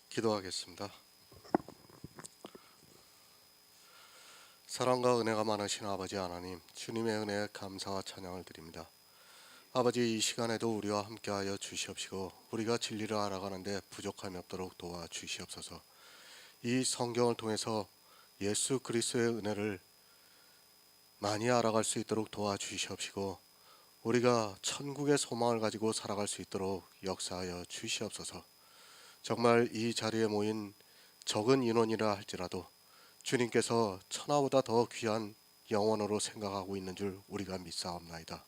기도하겠습니다. 사랑과 은혜가 많으신 아버지 하나님, 주님의 은혜에 감사와 찬양을 드립니다. 아버지, 이 시간에도 우리와 함께하여 주시옵시고 우리가 진리를 알아가는데 부족함이 없도록 도와주시옵소서. 이 성경을 통해서 예수 그리스도의 은혜를 많이 알아갈 수 있도록 도와주시옵시고 우리가 천국의 소망을 가지고 살아갈 수 있도록 역사하여 주시옵소서. 정말 이 자리에 모인 적은 인원이라 할지라도 주님께서 천하보다 더 귀한 영혼으로 생각하고 있는 줄 우리가 믿사옵나이다.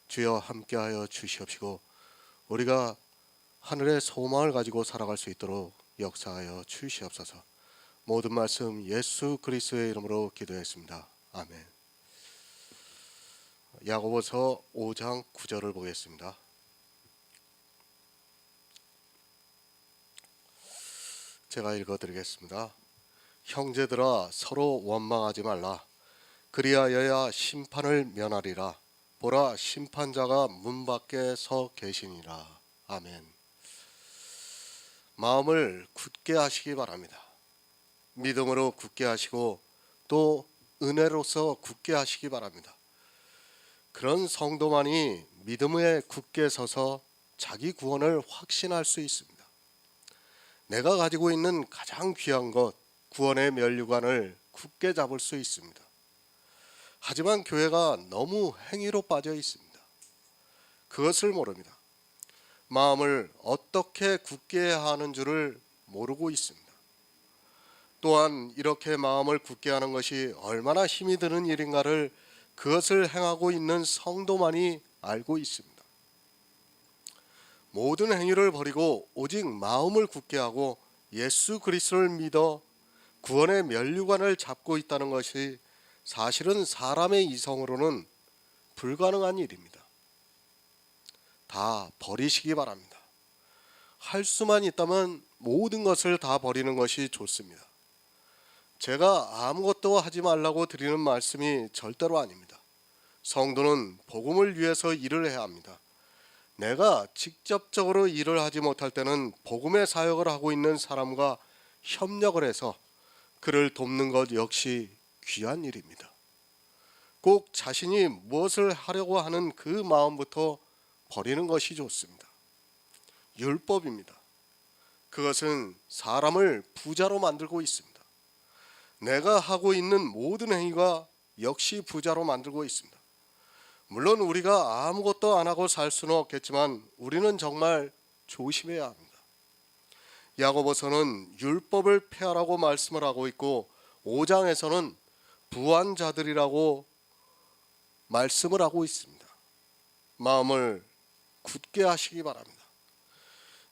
주여 함께하여 주시옵시고 우리가 하늘의 소망을 가지고 살아갈 수 있도록 역사하여 주시옵소서. 모든 말씀 예수 그리스도의 이름으로 기도했습니다. 아멘. 야고보서 5장 9절을 보겠습니다. 제가 읽어드리겠습니다. 형제들아, 서로 원망하지 말라. 그리하여야 심판을 면하리라. 보라, 심판자가 문 밖에 서 계시니라. 아멘. 마음을 굳게 하시기 바랍니다. 믿음으로 굳게 하시고 또 은혜로서 굳게 하시기 바랍니다. 그런 성도만이 믿음에 굳게 서서 자기 구원을 확신할 수 있습니다. 내가 가지고 있는 가장 귀한 것, 구원의 면류관을 굳게 잡을 수 있습니다. 하지만 교회가 너무 행위로 빠져 있습니다. 그것을 모릅니다. 마음을 어떻게 굳게 해야 하는 줄을 모르고 있습니다. 또한 이렇게 마음을 굳게 하는 것이 얼마나 힘이 드는 일인가를 그것을 행하고 있는 성도만이 알고 있습니다. 모든 행위를 버리고 오직 마음을 굳게 하고 예수 그리스도를 믿어 구원의 면류관을 잡고 있다는 것이 사실은 사람의 이성으로는 불가능한 일입니다. 다 버리시기 바랍니다. 할 수만 있다면 모든 것을 다 버리는 것이 좋습니다. 제가 아무것도 하지 말라고 드리는 말씀이 절대로 아닙니다. 성도는 복음을 위해서 일을 해야 합니다. 내가 직접적으로 일을 하지 못할 때는 복음의 사역을 하고 있는 사람과 협력을 해서 그를 돕는 것 역시 귀한 일입니다. 꼭 자신이 무엇을 하려고 하는 그 마음부터 버리는 것이 좋습니다. 율법입니다. 그것은 사람을 부자로 만들고 있습니다. 내가 하고 있는 모든 행위가 역시 부자로 만들고 있습니다. 물론 우리가 아무것도 안 하고 살 수는 없겠지만 우리는 정말 조심해야 합니다. 야고보서는 율법을 폐하라고 말씀을 하고 있고 5장에서는 부한 자들이라고 말씀을 하고 있습니다. 마음을 굳게 하시기 바랍니다.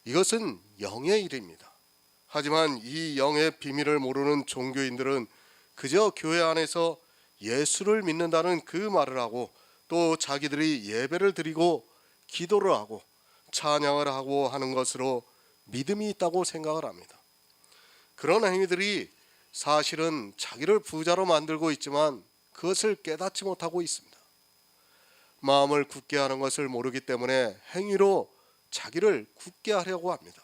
이것은 영의 일입니다. 하지만 이 영의 비밀을 모르는 종교인들은 그저 교회 안에서 예수를 믿는다는 그 말을 하고 또 자기들이 예배를 드리고 기도를 하고 찬양을 하고 하는 것으로 믿음이 있다고 생각을 합니다. 그런 행위들이 사실은 자기를 부자로 만들고 있지만 그것을 깨닫지 못하고 있습니다. 마음을 굳게 하는 것을 모르기 때문에 행위로 자기를 굳게 하려고 합니다.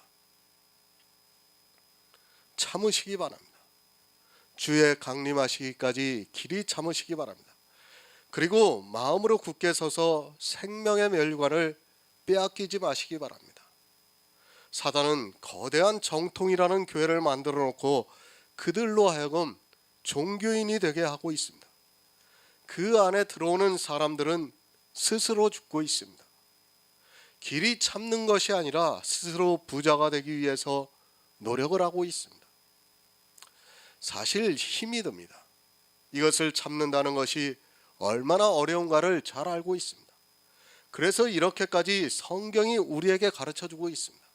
참으시기 바랍니다. 주의 강림하시기까지 길이 참으시기 바랍니다. 그리고 마음으로 굳게 서서 생명의 면류관을 빼앗기지 마시기 바랍니다. 사단은 거대한 정통이라는 교회를 만들어 놓고 그들로 하여금 종교인이 되게 하고 있습니다. 그 안에 들어오는 사람들은 스스로 죽고 있습니다. 길이 참는 것이 아니라 스스로 부자가 되기 위해서 노력을 하고 있습니다. 사실 힘이 듭니다. 이것을 참는다는 것이 얼마나 어려운가를 잘 알고 있습니다. 그래서 이렇게까지 성경이 우리에게 가르쳐주고 있습니다.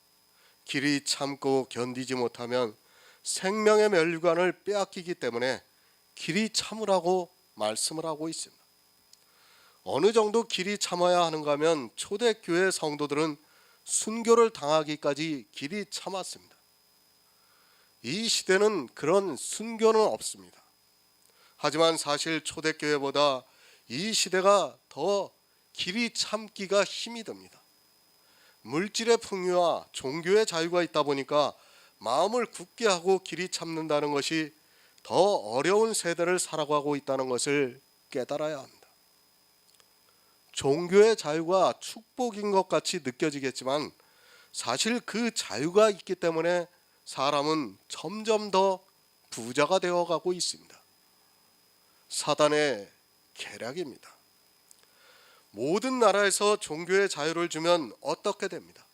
길이 참고 견디지 못하면 생명의 면류관을 빼앗기기 때문에 길이 참으라고 말씀을 하고 있습니다. 어느 정도 길이 참아야 하는가 하면 초대교회 성도들은 순교를 당하기까지 길이 참았습니다. 이 시대는 그런 순교는 없습니다. 하지만 사실 초대교회보다 이 시대가 더 길이 참기가 힘이 듭니다. 물질의 풍요와 종교의 자유가 있다 보니까 마음을 굳게 하고 길이 참는다는 것이 더 어려운 세대를 살아가고 있다는 것을 깨달아야 합니다. 종교의 자유가 축복인 것 같이 느껴지겠지만 사실 그 자유가 있기 때문에 사람은 점점 더 부자가 되어가고 있습니다. 사단의 계략입니다. 모든 나라에서 종교의 자유를 주면 어떻게 됩니다?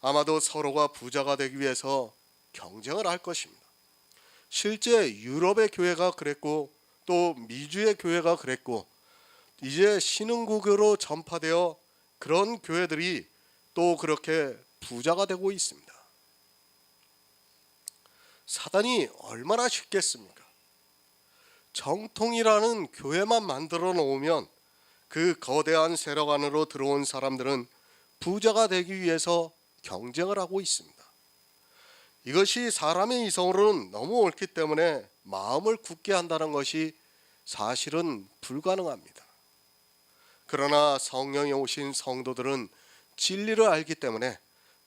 아마도 서로가 부자가 되기 위해서 경쟁을 할 것입니다. 실제 유럽의 교회가 그랬고 또 미주의 교회가 그랬고 이제 신흥국으로 전파되어 그런 교회들이 또 그렇게 부자가 되고 있습니다. 사단이 얼마나 쉽겠습니까? 정통이라는 교회만 만들어 놓으면 그 거대한 세력 안으로 들어온 사람들은 부자가 되기 위해서 경쟁을 하고 있습니다. 이것이 사람의 이성으로는 너무 옳기 때문에 마음을 굳게 한다는 것이 사실은 불가능합니다. 그러나 성령이 오신 성도들은 진리를 알기 때문에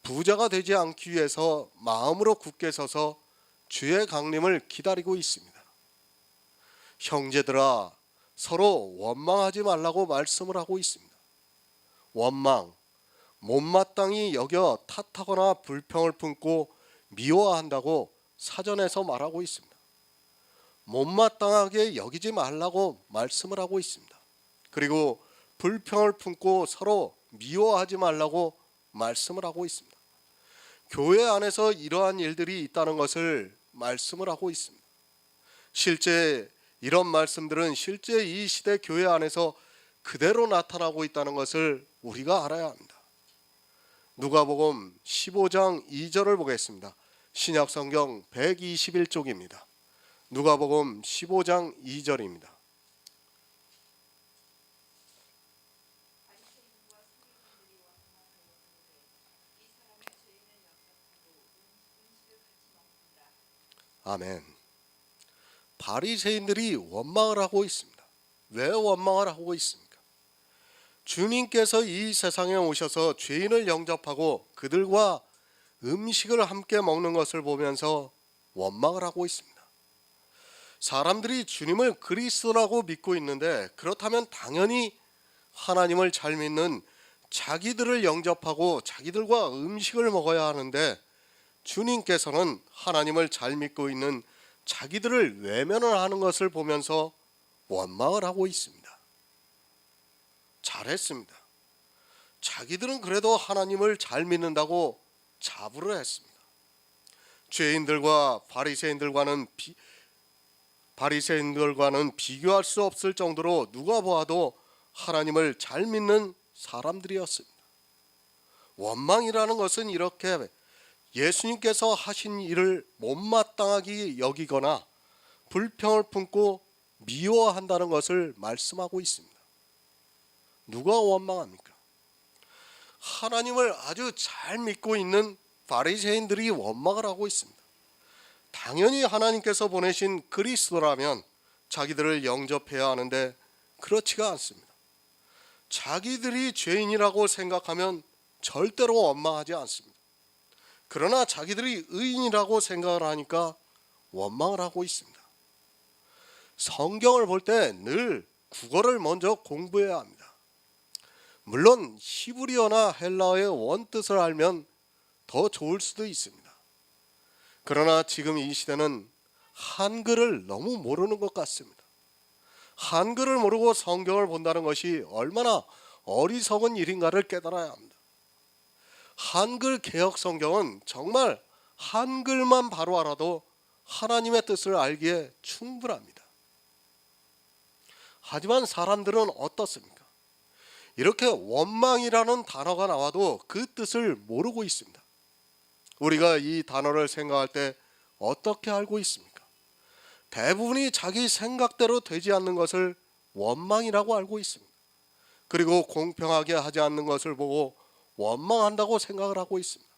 부자가 되지 않기 위해서 마음으로 굳게 서서 주의 강림을 기다리고 있습니다. 형제들아, 서로 원망하지 말라고 말씀을 하고 있습니다. 원망, 못마땅히 여겨 탓하거나 불평을 품고 미워한다고 사전에서 말하고 있습니다. 못마땅하게 여기지 말라고 말씀을 하고 있습니다. 그리고 불평을 품고 서로 미워하지 말라고 말씀을 하고 있습니다. 교회 안에서 이러한 일들이 있다는 것을 말씀을 하고 있습니다. 실제 이런 말씀들은 실제 이 시대 교회 안에서 그대로 나타나고 있다는 것을 우리가 알아야 합니다. 누가복음 15장 2절을 보겠습니다. 신약성경 121쪽입니다. 누가복음 15장 2절입니다. 아멘. 바리새인들이 원망을 하고 있습니다. 왜 원망을 하고 있습니까? 주님께서 이 세상에 오셔서 죄인을 영접하고 그들과 음식을 함께 먹는 것을 보면서 원망을 하고 있습니다. 사람들이 주님을 그리스도라고 믿고 있는데 그렇다면 당연히 하나님을 잘 믿는 자기들을 영접하고 자기들과 음식을 먹어야 하는데 주님께서는 하나님을 잘 믿고 있는 자기들을 외면을 하는 것을 보면서 원망을 하고 있습니다. 잘했습니다. 자기들은 그래도 하나님을 잘 믿는다고 자부를 했습니다. 죄인들과 바리새인들과는 비교할 수 없을 정도로 누가 보아도 하나님을 잘 믿는 사람들이었습니다. 원망이라는 것은 이렇게 예수님께서 하신 일을 못마땅하게 여기거나 불평을 품고 미워한다는 것을 말씀하고 있습니다. 누가 원망합니까? 하나님을 아주 잘 믿고 있는 바리새인들이 원망을 하고 있습니다. 당연히 하나님께서 보내신 그리스도라면 자기들을 영접해야 하는데 그렇지가 않습니다. 자기들이 죄인이라고 생각하면 절대로 원망하지 않습니다. 그러나 자기들이 의인이라고 생각을 하니까 원망을 하고 있습니다. 성경을 볼 때 늘 국어를 먼저 공부해야 합니다. 물론 히브리어나 헬라어의 원뜻을 알면 더 좋을 수도 있습니다. 그러나 지금 이 시대는 한글을 너무 모르는 것 같습니다. 한글을 모르고 성경을 본다는 것이 얼마나 어리석은 일인가를 깨달아야 합니다. 한글 개혁 성경은 정말 한글만 바로 알아도 하나님의 뜻을 알기에 충분합니다. 하지만 사람들은 어떻습니까? 이렇게 원망이라는 단어가 나와도 그 뜻을 모르고 있습니다. 우리가 이 단어를 생각할 때 어떻게 알고 있습니까? 대부분이 자기 생각대로 되지 않는 것을 원망이라고 알고 있습니다. 그리고 공평하게 하지 않는 것을 보고 원망한다고 생각을 하고 있습니다.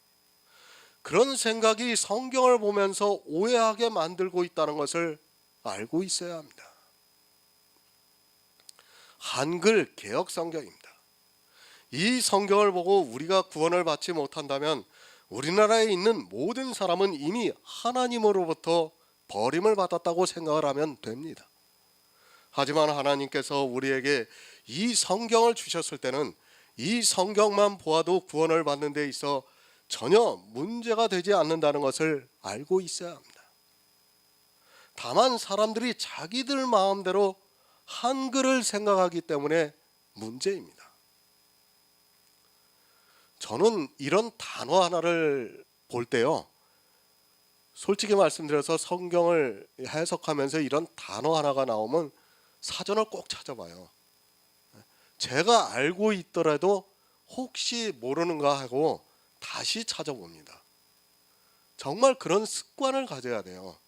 그런 생각이 성경을 보면서 오해하게 만들고 있다는 것을 알고 있어야 합니다. 한글 개혁 성경입니다. 이 성경을 보고 우리가 구원을 받지 못한다면 우리나라에 있는 모든 사람은 이미 하나님으로부터 버림을 받았다고 생각을 하면 됩니다. 하지만 하나님께서 우리에게 이 성경을 주셨을 때는 이 성경만 보아도 구원을 받는 데 있어 전혀 문제가 되지 않는다는 것을 알고 있어야 합니다. 다만 사람들이 자기들 마음대로 한글을 생각하기 때문에 문제입니다. 저는 이런 단어 하나를 볼 때요, 솔직히 말씀드려서 성경을 해석하면서 이런 단어 하나가 나오면 사전을 꼭 찾아봐요. 제가 알고 있더라도 혹시 모르는가 하고 다시 찾아봅니다. 정말 그런 습관을 가져야 돼요.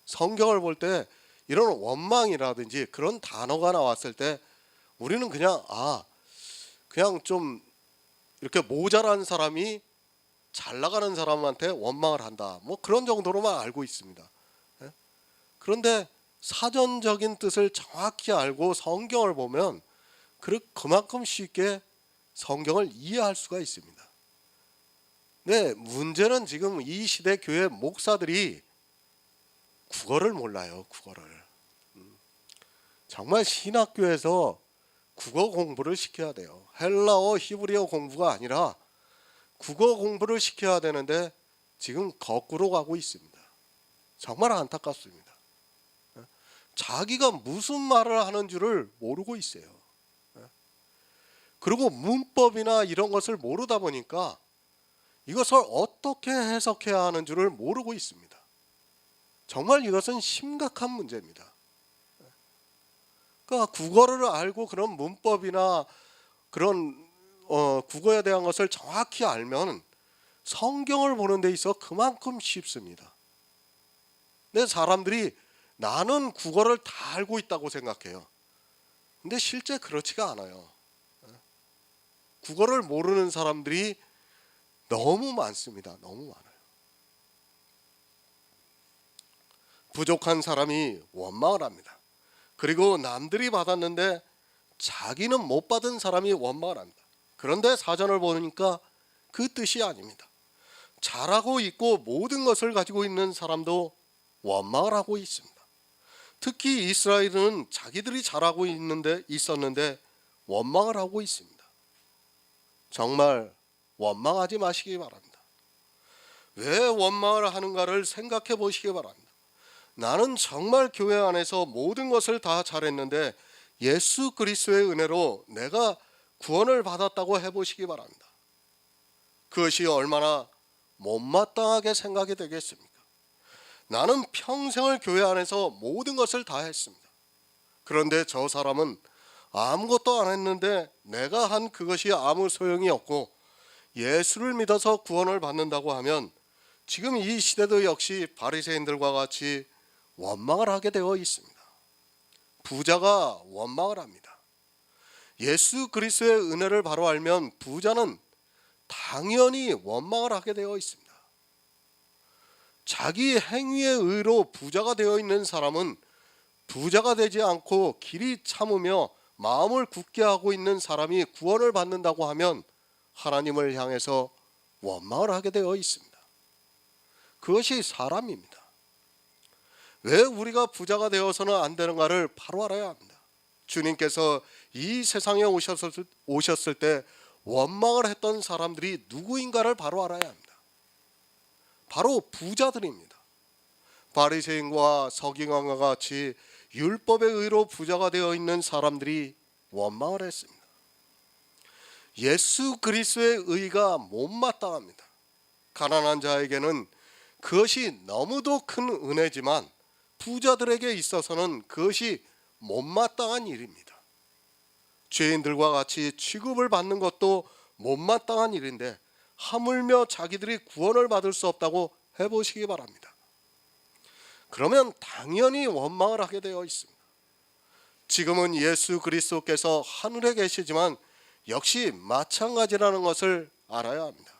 성경을 볼 때 이런 원망이라든지 그런 단어가 나왔을 때 우리는 그냥 좀 이렇게 모자란 사람이 잘 나가는 사람한테 원망을 한다, 뭐 그런 정도로만 알고 있습니다. 그런데 사전적인 뜻을 정확히 알고 성경을 보면 그만큼 쉽게 성경을 이해할 수가 있습니다. 네, 문제는 지금 이 시대 교회 목사들이 국어를 몰라요. 국어를. 정말 신학교에서 국어 공부를 시켜야 돼요. 헬라어, 히브리어 공부가 아니라 국어 공부를 시켜야 되는데 지금 거꾸로 가고 있습니다. 정말 안타깝습니다. 자기가 무슨 말을 하는 줄을 모르고 있어요. 그리고 문법이나 이런 것을 모르다 보니까 이것을 어떻게 해석해야 하는 줄을 모르고 있습니다. 정말 이것은 심각한 문제입니다. 그러니까 국어를 알고 그런 문법이나 그런 국어에 대한 것을 정확히 알면 성경을 보는 데 있어 그만큼 쉽습니다. 근데 사람들이 나는 국어를 다 알고 있다고 생각해요. 근데 실제 그렇지가 않아요. 국어를 모르는 사람들이 너무 많습니다. 너무 많아요. 부족한 사람이 원망을 합니다. 그리고 남들이 받았는데 자기는 못 받은 사람이 원망을 합니다. 그런데 사전을 보니까 그 뜻이 아닙니다. 잘하고 있고 모든 것을 가지고 있는 사람도 원망을 하고 있습니다. 특히 이스라엘은 자기들이 잘하고 있었는데 원망을 하고 있습니다. 정말 원망하지 마시기 바랍니다. 왜 원망을 하는가를 생각해 보시기 바랍니다. 나는 정말 교회 안에서 모든 것을 다 잘했는데 예수 그리스도의 은혜로 내가 구원을 받았다고 해보시기 바랍니다. 그것이 얼마나 못마땅하게 생각이 되겠습니까? 나는 평생을 교회 안에서 모든 것을 다 했습니다. 그런데 저 사람은 아무것도 안 했는데 내가 한 그것이 아무 소용이 없고 예수를 믿어서 구원을 받는다고 하면 지금 이 시대도 역시 바리새인들과 같이 원망을 하게 되어 있습니다. 부자가 원망을 합니다. 예수 그리스도의 은혜를 바로 알면 부자는 당연히 원망을 하게 되어 있습니다. 자기 행위의 의로 부자가 되어 있는 사람은 부자가 되지 않고 길이 참으며 마음을 굳게 하고 있는 사람이 구원을 받는다고 하면 하나님을 향해서 원망을 하게 되어 있습니다. 그것이 사람입니다. 왜 우리가 부자가 되어서는 안 되는가를 바로 알아야 합니다. 주님께서 이 세상에 오셨을 때 원망을 했던 사람들이 누구인가를 바로 알아야 합니다. 바로 부자들입니다. 바리새인과 서기관과 같이 율법의 의로 부자가 되어 있는 사람들이 원망을 했습니다. 예수 그리스도의 의가 못마땅합니다. 가난한 자에게는 그것이 너무도 큰 은혜지만 부자들에게 있어서는 그것이 못마땅한 일입니다. 죄인들과 같이 취급을 받는 것도 못마땅한 일인데 하물며 자기들이 구원을 받을 수 없다고 해보시기 바랍니다. 그러면 당연히 원망을 하게 되어 있습니다. 지금은 예수 그리스도께서 하늘에 계시지만 역시 마찬가지라는 것을 알아야 합니다.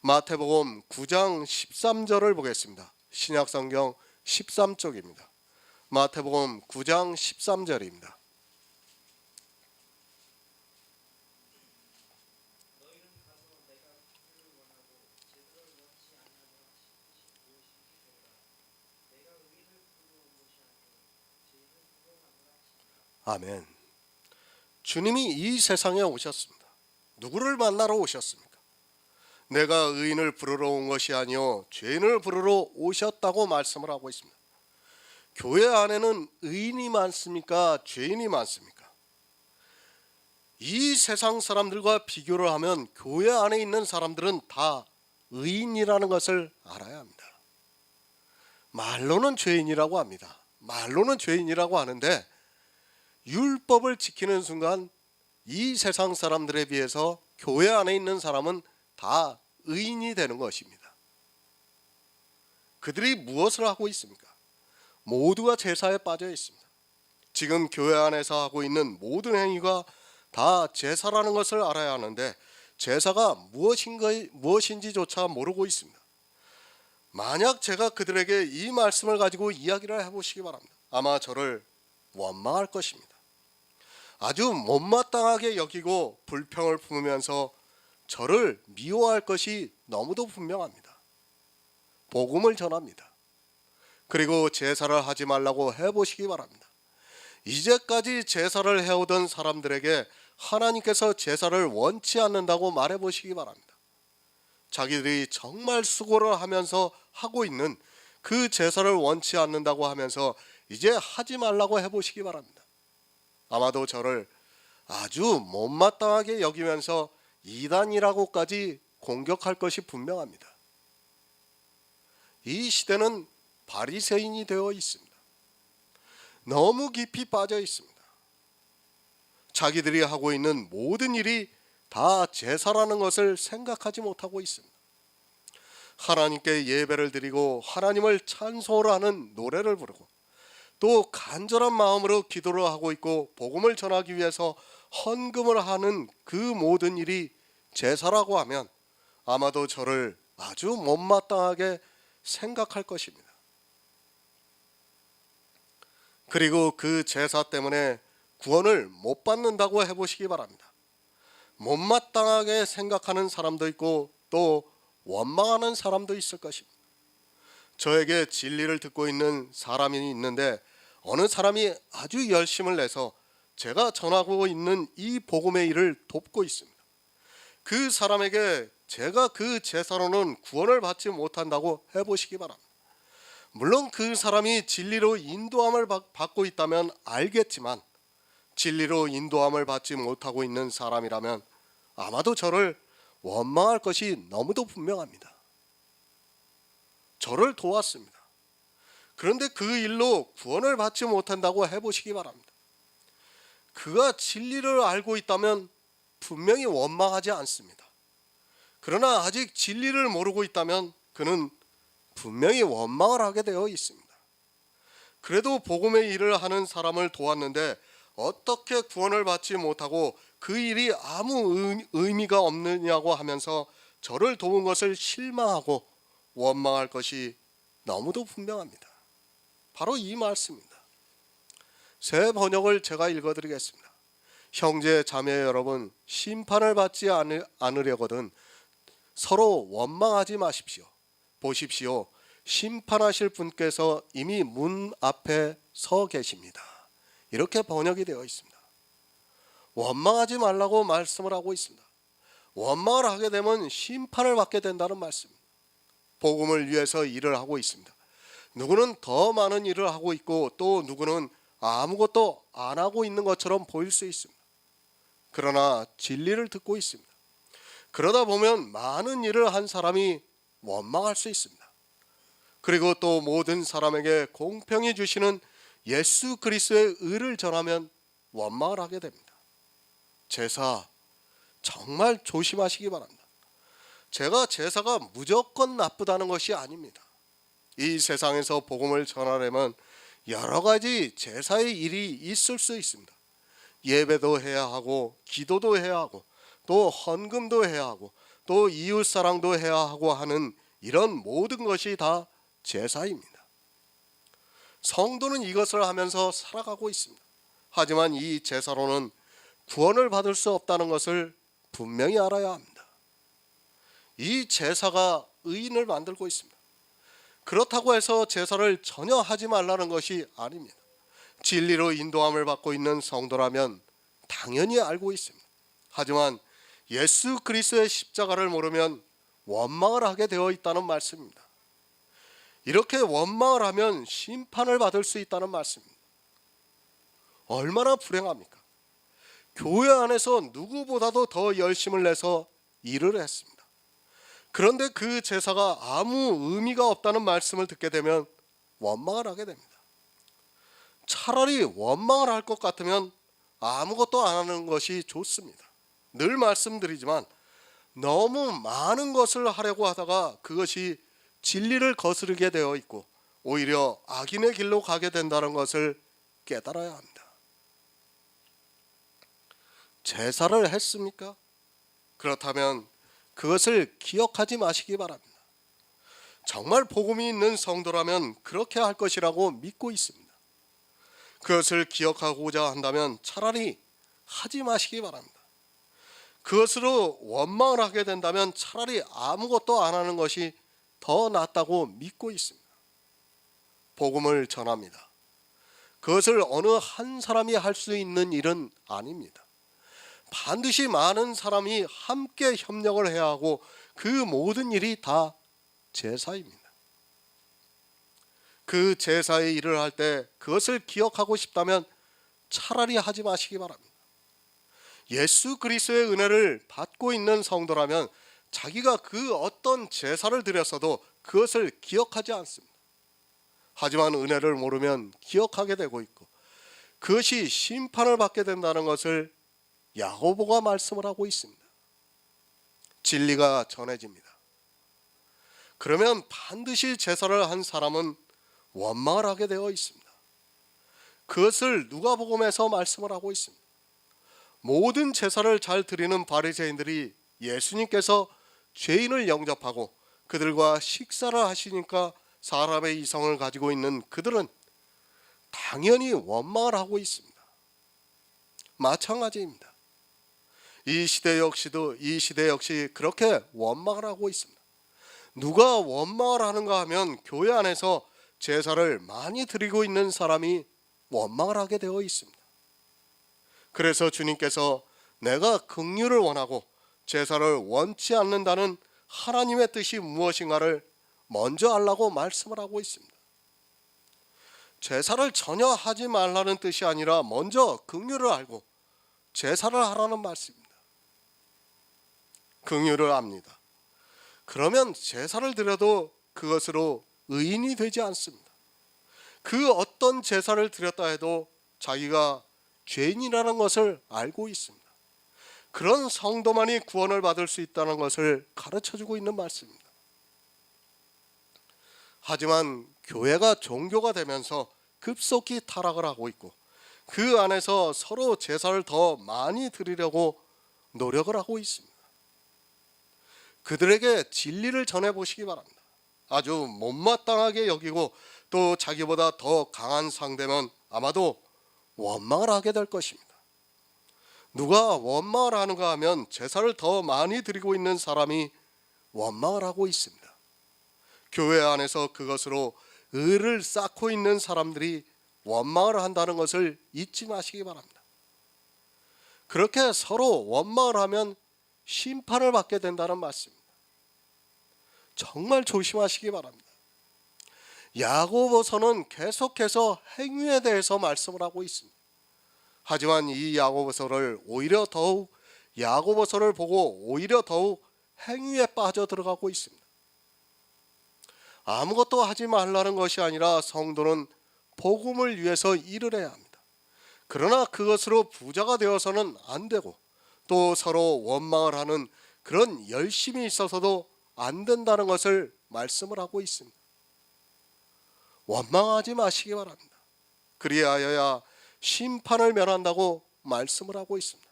마태복음 9장 13절을 보겠습니다. 신약성경 13쪽입니다. 마태복음 9장 13절입니다. 아멘. 주님이 이 세상에 오셨습니다. 누구를 만나러 오셨습니까? 내가 의인을 부르러 온 것이 아니요 죄인을 부르러 오셨다고 말씀을 하고 있습니다. 교회 안에는 의인이 많습니까? 죄인이 많습니까? 이 세상 사람들과 비교를 하면 교회 안에 있는 사람들은 다 의인이라는 것을 알아야 합니다. 말로는 죄인이라고 합니다. 말로는 죄인이라고 하는데 율법을 지키는 순간 이 세상 사람들에 비해서 교회 안에 있는 사람은 다 의인이 되는 것입니다. 그들이 무엇을 하고 있습니까? 모두가 제사에 빠져 있습니다. 지금 교회 안에서 하고 있는 모든 행위가 다 제사라는 것을 알아야 하는데 제사가 무엇인지조차 모르고 있습니다. 만약 제가 그들에게 이 말씀을 가지고 이야기를 해보시기 바랍니다. 아마 저를 원망할 것입니다. 아주 못마땅하게 여기고 불평을 품으면서 저를 미워할 것이 너무도 분명합니다. 복음을 전합니다. 그리고 제사를 하지 말라고 해보시기 바랍니다. 이제까지 제사를 해오던 사람들에게 하나님께서 제사를 원치 않는다고 말해보시기 바랍니다. 자기들이 정말 수고를 하면서 하고 있는 그 제사를 원치 않는다고 하면서 이제 하지 말라고 해보시기 바랍니다. 아마도 저를 아주 못마땅하게 여기면서 이단이라고까지 공격할 것이 분명합니다. 이 시대는 바리새인이 되어 있습니다. 너무 깊이 빠져 있습니다. 자기들이 하고 있는 모든 일이 다 제사라는 것을 생각하지 못하고 있습니다. 하나님께 예배를 드리고 하나님을 찬송을 하는 노래를 부르고 또 간절한 마음으로 기도를 하고 있고 복음을 전하기 위해서 헌금을 하는 그 모든 일이 제사라고 하면 아마도 저를 아주 못마땅하게 생각할 것입니다. 그리고 그 제사 때문에 구원을 못 받는다고 해보시기 바랍니다. 못마땅하게 생각하는 사람도 있고 또 원망하는 사람도 있을 것입니다. 저에게 진리를 듣고 있는 사람이 있는데 어느 사람이 아주 열심을 내서 제가 전하고 있는 이 복음의 일을 돕고 있습니다. 그 사람에게 제가 그 제사로는 구원을 받지 못한다고 해보시기 바랍니다. 물론 그 사람이 진리로 인도함을 받고 있다면 알겠지만 진리로 인도함을 받지 못하고 있는 사람이라면 아마도 저를 원망할 것이 너무도 분명합니다. 저를 도왔습니다. 그런데 그 일로 구원을 받지 못한다고 해보시기 바랍니다. 그가 진리를 알고 있다면 분명히 원망하지 않습니다. 그러나 아직 진리를 모르고 있다면 그는 분명히 원망을 하게 되어 있습니다. 그래도 복음의 일을 하는 사람을 도왔는데 어떻게 구원을 받지 못하고 그 일이 아무 의미가 없느냐고 하면서 저를 도운 것을 실망하고 원망할 것이 너무도 분명합니다. 바로 이 말씀입니다. 새 번역을 제가 읽어드리겠습니다. 형제 자매 여러분, 심판을 받지 않으려거든 서로 원망하지 마십시오. 보십시오. 심판하실 분께서 이미 문 앞에 서 계십니다. 이렇게 번역이 되어 있습니다. 원망하지 말라고 말씀을 하고 있습니다. 원망을 하게 되면 심판을 받게 된다는 말씀입니다. 복음을 위해서 일을 하고 있습니다. 누구는 더 많은 일을 하고 있고 또 누구는 아무것도 안 하고 있는 것처럼 보일 수 있습니다. 그러나 진리를 듣고 있습니다. 그러다 보면 많은 일을 한 사람이 원망할 수 있습니다. 그리고 또 모든 사람에게 공평히 주시는 예수 그리스도의 의를 전하면 원망을 하게 됩니다. 제사 정말 조심하시기 바랍니다. 제가 제사가 무조건 나쁘다는 것이 아닙니다. 이 세상에서 복음을 전하려면 여러 가지 제사의 일이 있을 수 있습니다. 예배도 해야 하고 기도도 해야 하고 또 헌금도 해야 하고 또 이웃사랑도 해야 하고 하는 이런 모든 것이 다 제사입니다. 성도는 이것을 하면서 살아가고 있습니다. 하지만 이 제사로는 구원을 받을 수 없다는 것을 분명히 알아야 합니다. 이 제사가 의인을 만들고 있습니다. 그렇다고 해서 제사를 전혀 하지 말라는 것이 아닙니다. 진리로 인도함을 받고 있는 성도라면 당연히 알고 있습니다. 하지만 예수 그리스도의 십자가를 모르면 원망을 하게 되어 있다는 말씀입니다. 이렇게 원망을 하면 심판을 받을 수 있다는 말씀입니다. 얼마나 불행합니까? 교회 안에서 누구보다도 더 열심을 내서 일을 했습니다. 그런데 그 제사가 아무 의미가 없다는 말씀을 듣게 되면 원망을 하게 됩니다. 차라리 원망을 할 것 같으면 아무것도 안 하는 것이 좋습니다. 늘 말씀드리지만 너무 많은 것을 하려고 하다가 그것이 진리를 거스르게 되어 있고 오히려 악인의 길로 가게 된다는 것을 깨달아야 합니다. 제사를 했습니까? 그렇다면 그것을 기억하지 마시기 바랍니다. 정말 복음이 있는 성도라면 그렇게 할 것이라고 믿고 있습니다. 그것을 기억하고자 한다면 차라리 하지 마시기 바랍니다. 그것으로 원망을 하게 된다면 차라리 아무것도 안 하는 것이 더 낫다고 믿고 있습니다. 복음을 전합니다. 그것을 어느 한 사람이 할 수 있는 일은 아닙니다. 반드시 많은 사람이 함께 협력을 해야 하고 그 모든 일이 다 제사입니다. 그 제사의 일을 할 때 그것을 기억하고 싶다면 차라리 하지 마시기 바랍니다. 예수 그리스도의 은혜를 받고 있는 성도라면 자기가 그 어떤 제사를 드렸어도 그것을 기억하지 않습니다. 하지만 은혜를 모르면 기억하게 되고 있고 그것이 심판을 받게 된다는 것을 야고보가 말씀을 하고 있습니다. 진리가 전해집니다. 그러면 반드시 제사를 한 사람은 원망을 하게 되어 있습니다. 그것을 누가복음에서 말씀을 하고 있습니다. 모든 제사를 잘 드리는 바리새인들이 예수님께서 죄인을 영접하고 그들과 식사를 하시니까 사람의 이성을 가지고 있는 그들은 당연히 원망을 하고 있습니다. 마찬가지입니다. 이 시대 역시 그렇게 원망을 하고 있습니다. 누가 원망을 하는가 하면 교회 안에서 제사를 많이 드리고 있는 사람이 원망을 하게 되어 있습니다. 그래서 주님께서 내가 긍휼을 원하고 제사를 원치 않는다는 하나님의 뜻이 무엇인가를 먼저 알라고 말씀을 하고 있습니다. 제사를 전혀 하지 말라는 뜻이 아니라 먼저 긍휼을 알고 제사를 하라는 말씀입니다. 긍휼을 압니다. 그러면 제사를 드려도 그것으로 의인이 되지 않습니다. 그 어떤 제사를 드렸다 해도 자기가 죄인이라는 것을 알고 있습니다. 그런 성도만이 구원을 받을 수 있다는 것을 가르쳐주고 있는 말씀입니다. 하지만 교회가 종교가 되면서 급속히 타락을 하고 있고 그 안에서 서로 제사를 더 많이 드리려고 노력을 하고 있습니다. 그들에게 진리를 전해보시기 바랍니다. 아주 못마땅하게 여기고 또 자기보다 더 강한 상대면 아마도 원망을 하게 될 것입니다. 누가 원망을 하는가 하면 제사를 더 많이 드리고 있는 사람이 원망을 하고 있습니다. 교회 안에서 그것으로 의를 쌓고 있는 사람들이 원망을 한다는 것을 잊지 마시기 바랍니다. 그렇게 서로 원망을 하면 심판을 받게 된다는 말씀입니다. 정말 조심하시기 바랍니다. 야고보서는 계속해서 행위에 대해서 말씀을 하고 있습니다. 하지만 이 야고보서를 보고 오히려 더욱 행위에 빠져 들어가고 있습니다. 아무것도 하지 말라는 것이 아니라 성도는 복음을 위해서 일을 해야 합니다. 그러나 그것으로 부자가 되어서는 안 되고 또 서로 원망을 하는 그런 열심이 있어서도 안 된다는 것을 말씀을 하고 있습니다. 원망하지 마시기 바랍니다. 그리하여야 심판을 면한다고 말씀을 하고 있습니다.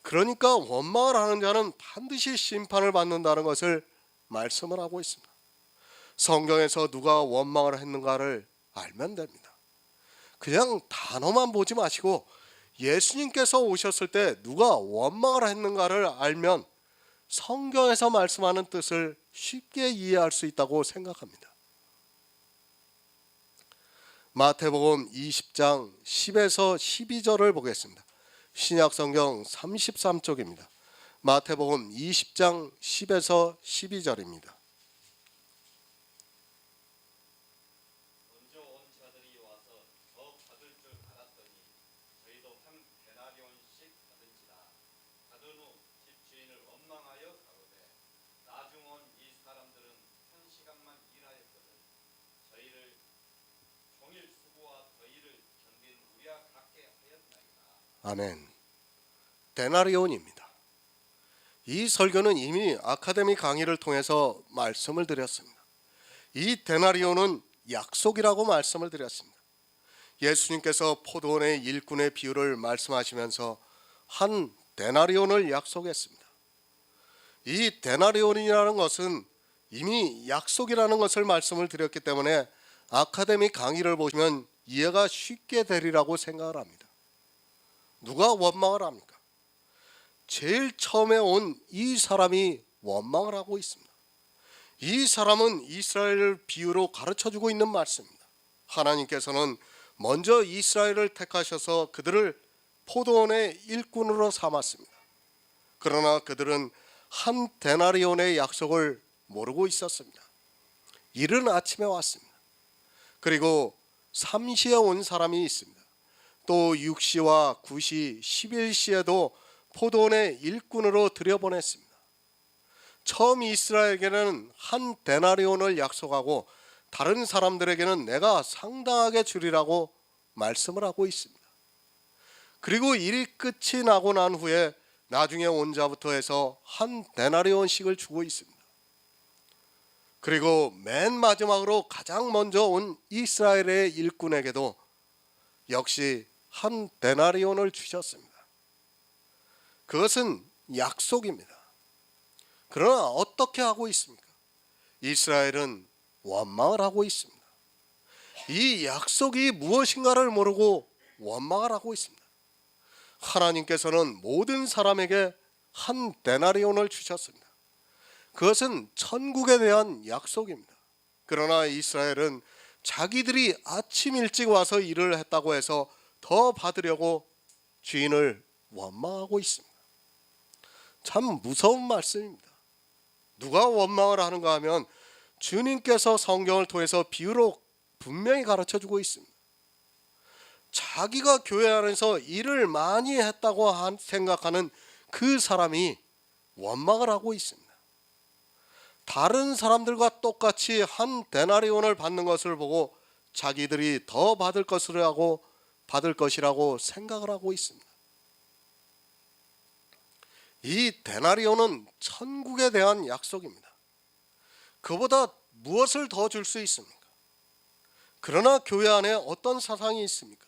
그러니까 원망을 하는 자는 반드시 심판을 받는다는 것을 말씀을 하고 있습니다. 성경에서 누가 원망을 했는가를 알면 됩니다. 그냥 단어만 보지 마시고 예수님께서 오셨을 때 누가 원망을 했는가를 알면 성경에서 말씀하는 뜻을 쉽게 이해할 수 있다고 생각합니다. 마태복음 20장 10에서 12절을 보겠습니다. 신약성경 33쪽입니다. 마태복음 20장 10에서 12절입니다. 먼저 온 자들이 와서 더 받을 줄 알았더니 저희도 한 데나리온씩 받은지라. 받은 후 집주인을 원망하여 가로되 나중 온 이 사람들은 한 시간만 일하였거든 저희를 종일 수고와 더위를 견딘 우리와 같게 하였나이다. 아멘. 데나리온입니다. 이 설교는 이미 아카데미 강의를 통해서 말씀을 드렸습니다. 이 데나리온은 약속이라고 말씀을 드렸습니다. 예수님께서 포도원의 일꾼의 비유를 말씀하시면서 한 데나리온을 약속했습니다. 이 데나리온이라는 것은 이미 약속이라는 것을 말씀을 드렸기 때문에 아카데미 강의를 보시면 이해가 쉽게 되리라고 생각을 합니다. 누가 원망을 합니까? 제일 처음에 온 이 사람이 원망을 하고 있습니다. 이 사람은 이스라엘을 비유로 가르쳐주고 있는 말씀입니다. 하나님께서는 먼저 이스라엘을 택하셔서 그들을 포도원의 일꾼으로 삼았습니다. 그러나 그들은 한 데나리온의 약속을 모르고 있었습니다. 이른 아침에 왔습니다. 그리고 3시에 온 사람이 있습니다. 또 6시와 9시, 11시에도 포도원의 일꾼으로 들여보냈습니다. 처음 이스라엘에게는 한 데나리온을 약속하고 다른 사람들에게는 내가 상당하게 주리라고 말씀을 하고 있습니다. 그리고 일 끝이 나고 난 후에 나중에 온 자부터 해서 한 데나리온씩을 주고 있습니다. 그리고 맨 마지막으로 가장 먼저 온 이스라엘의 일꾼에게도 역시 한 데나리온을 주셨습니다. 그것은 약속입니다. 그러나 어떻게 하고 있습니까? 이스라엘은 원망을 하고 있습니다. 이 약속이 무엇인가를 모르고 원망을 하고 있습니다. 하나님께서는 모든 사람에게 한 데나리온을 주셨습니다. 그것은 천국에 대한 약속입니다. 그러나 이스라엘은 자기들이 아침 일찍 와서 일을 했다고 해서 더 받으려고 주인을 원망하고 있습니다. 참 무서운 말씀입니다. 누가 원망을 하는가 하면 주님께서 성경을 통해서 비유로 분명히 가르쳐주고 있습니다. 자기가 교회 안에서 일을 많이 했다고 생각하는 그 사람이 원망을 하고 있습니다. 다른 사람들과 똑같이 한 데나리온을 받는 것을 보고 자기들이 더 받을 것이라고 생각을 하고 있습니다. 이 데나리온은 천국에 대한 약속입니다. 그보다 무엇을 더 줄 수 있습니까? 그러나 교회 안에 어떤 사상이 있습니까?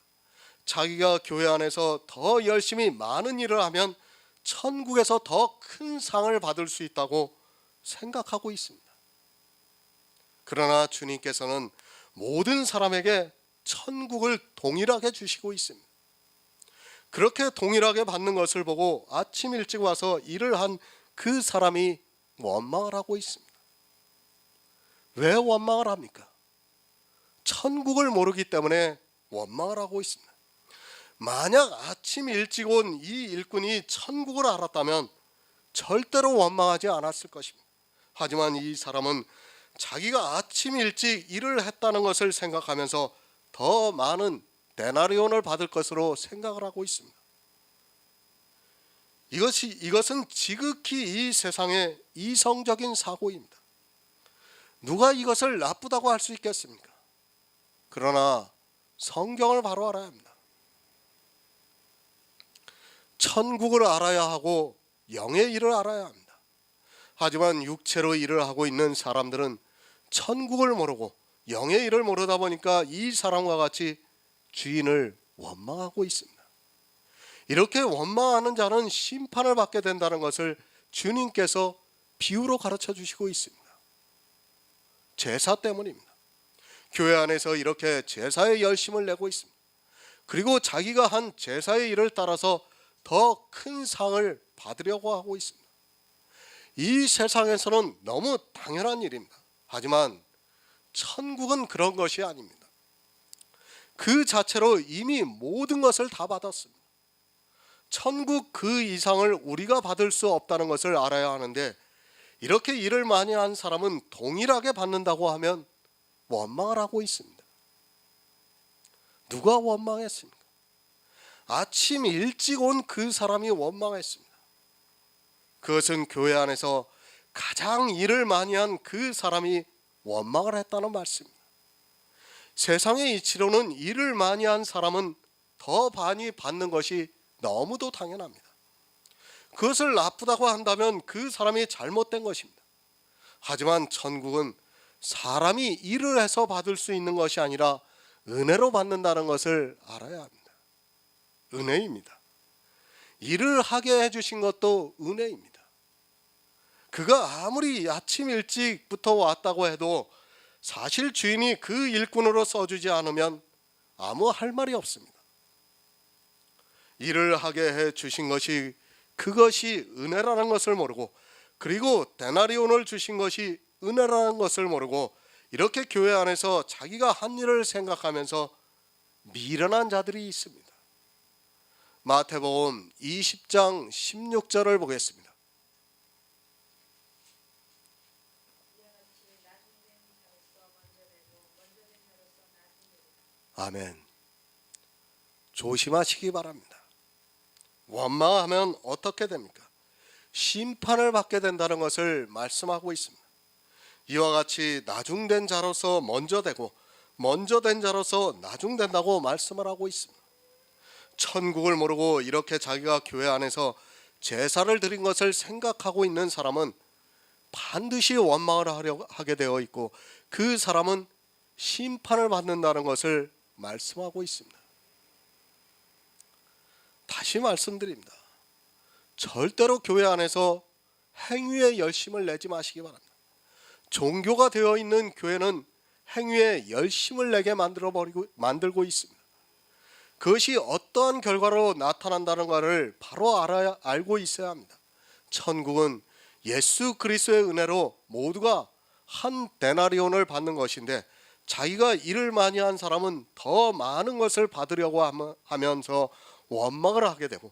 자기가 교회 안에서 더 열심히 많은 일을 하면 천국에서 더 큰 상을 받을 수 있다고 생각하고 있습니다. 그러나 주님께서는 모든 사람에게 천국을 동일하게 주시고 있습니다. 그렇게 동일하게 받는 것을 보고 아침 일찍 와서 일을 한 그 사람이 원망을 하고 있습니다. 왜 원망을 합니까? 천국을 모르기 때문에 원망을 하고 있습니다. 만약 아침 일찍 온 이 일꾼이 천국을 알았다면 절대로 원망하지 않았을 것입니다. 하지만 이 사람은 자기가 아침 일찍 일을 했다는 것을 생각하면서 더 많은 데나리온을 받을 것으로 생각을 하고 있습니다. 이것은 지극히 이 세상의 이성적인 사고입니다. 누가 이것을 나쁘다고 할 수 있겠습니까? 그러나 성경을 바로 알아야 합니다. 천국을 알아야 하고 영의 일을 알아야 합니다. 하지만 육체로 일을 하고 있는 사람들은 천국을 모르고 영의 일을 모르다 보니까 이 사람과 같이 주인을 원망하고 있습니다. 이렇게 원망하는 자는 심판을 받게 된다는 것을 주님께서 비유로 가르쳐 주시고 있습니다. 제사 때문입니다. 교회 안에서 이렇게 제사에 열심을 내고 있습니다. 그리고 자기가 한 제사의 일을 따라서 더 큰 상을 받으려고 하고 있습니다. 이 세상에서는 너무 당연한 일입니다. 하지만 천국은 그런 것이 아닙니다. 그 자체로 이미 모든 것을 다 받았습니다. 천국 그 이상을 우리가 받을 수 없다는 것을 알아야 하는데, 이렇게 일을 많이 한 사람은 동일하게 받는다고 하면 원망을 하고 있습니다. 누가 원망했습니까? 아침 일찍 온 그 사람이 원망했습니다. 그것은 교회 안에서 가장 일을 많이 한 그 사람이 원망을 했다는 말씀입니다. 세상의 이치로는 일을 많이 한 사람은 더 많이 받는 것이 너무도 당연합니다. 그것을 나쁘다고 한다면 그 사람이 잘못된 것입니다. 하지만 천국은 사람이 일을 해서 받을 수 있는 것이 아니라 은혜로 받는다는 것을 알아야 합니다. 은혜입니다. 일을 하게 해주신 것도 은혜입니다. 그가 아무리 아침 일찍부터 왔다고 해도 사실 주인이 그 일꾼으로 써주지 않으면 아무 할 말이 없습니다. 일을 하게 해주신 것이 그것이 은혜라는 것을 모르고, 그리고 데나리온을 주신 것이 은혜라는 것을 모르고, 이렇게 교회 안에서 자기가 한 일을 생각하면서 미련한 자들이 있습니다. 마태복음 20장 16절을 보겠습니다. 아멘. 조심하시기 바랍니다. 원망하면 어떻게 됩니까? 심판을 받게 된다는 것을 말씀하고 있습니다. 이와 같이 나중된 자로서 먼저 되고 먼저 된 자로서 나중된다고 말씀을 하고 있습니다. 천국을 모르고 이렇게 자기가 교회 안에서 제사를 드린 것을 생각하고 있는 사람은 반드시 원망을 하게 되어 있고, 그 사람은 심판을 받는다는 것을 말씀하고 있습니다. 다시 말씀드립니다. 절대로 교회 안에서 행위에 열심을 내지 마시기 바랍니다. 종교가 되어 있는 교회는 행위에 열심을 내게 만들고 있습니다. 그것이 어떠한 결과로 나타난다는 것을 바로 알고 있어야 합니다. 천국은 예수 그리스도의 은혜로 모두가 한 데나리온을 받는 것인데, 자기가 일을 많이 한 사람은 더 많은 것을 받으려고 하면서 원망을 하게 되고,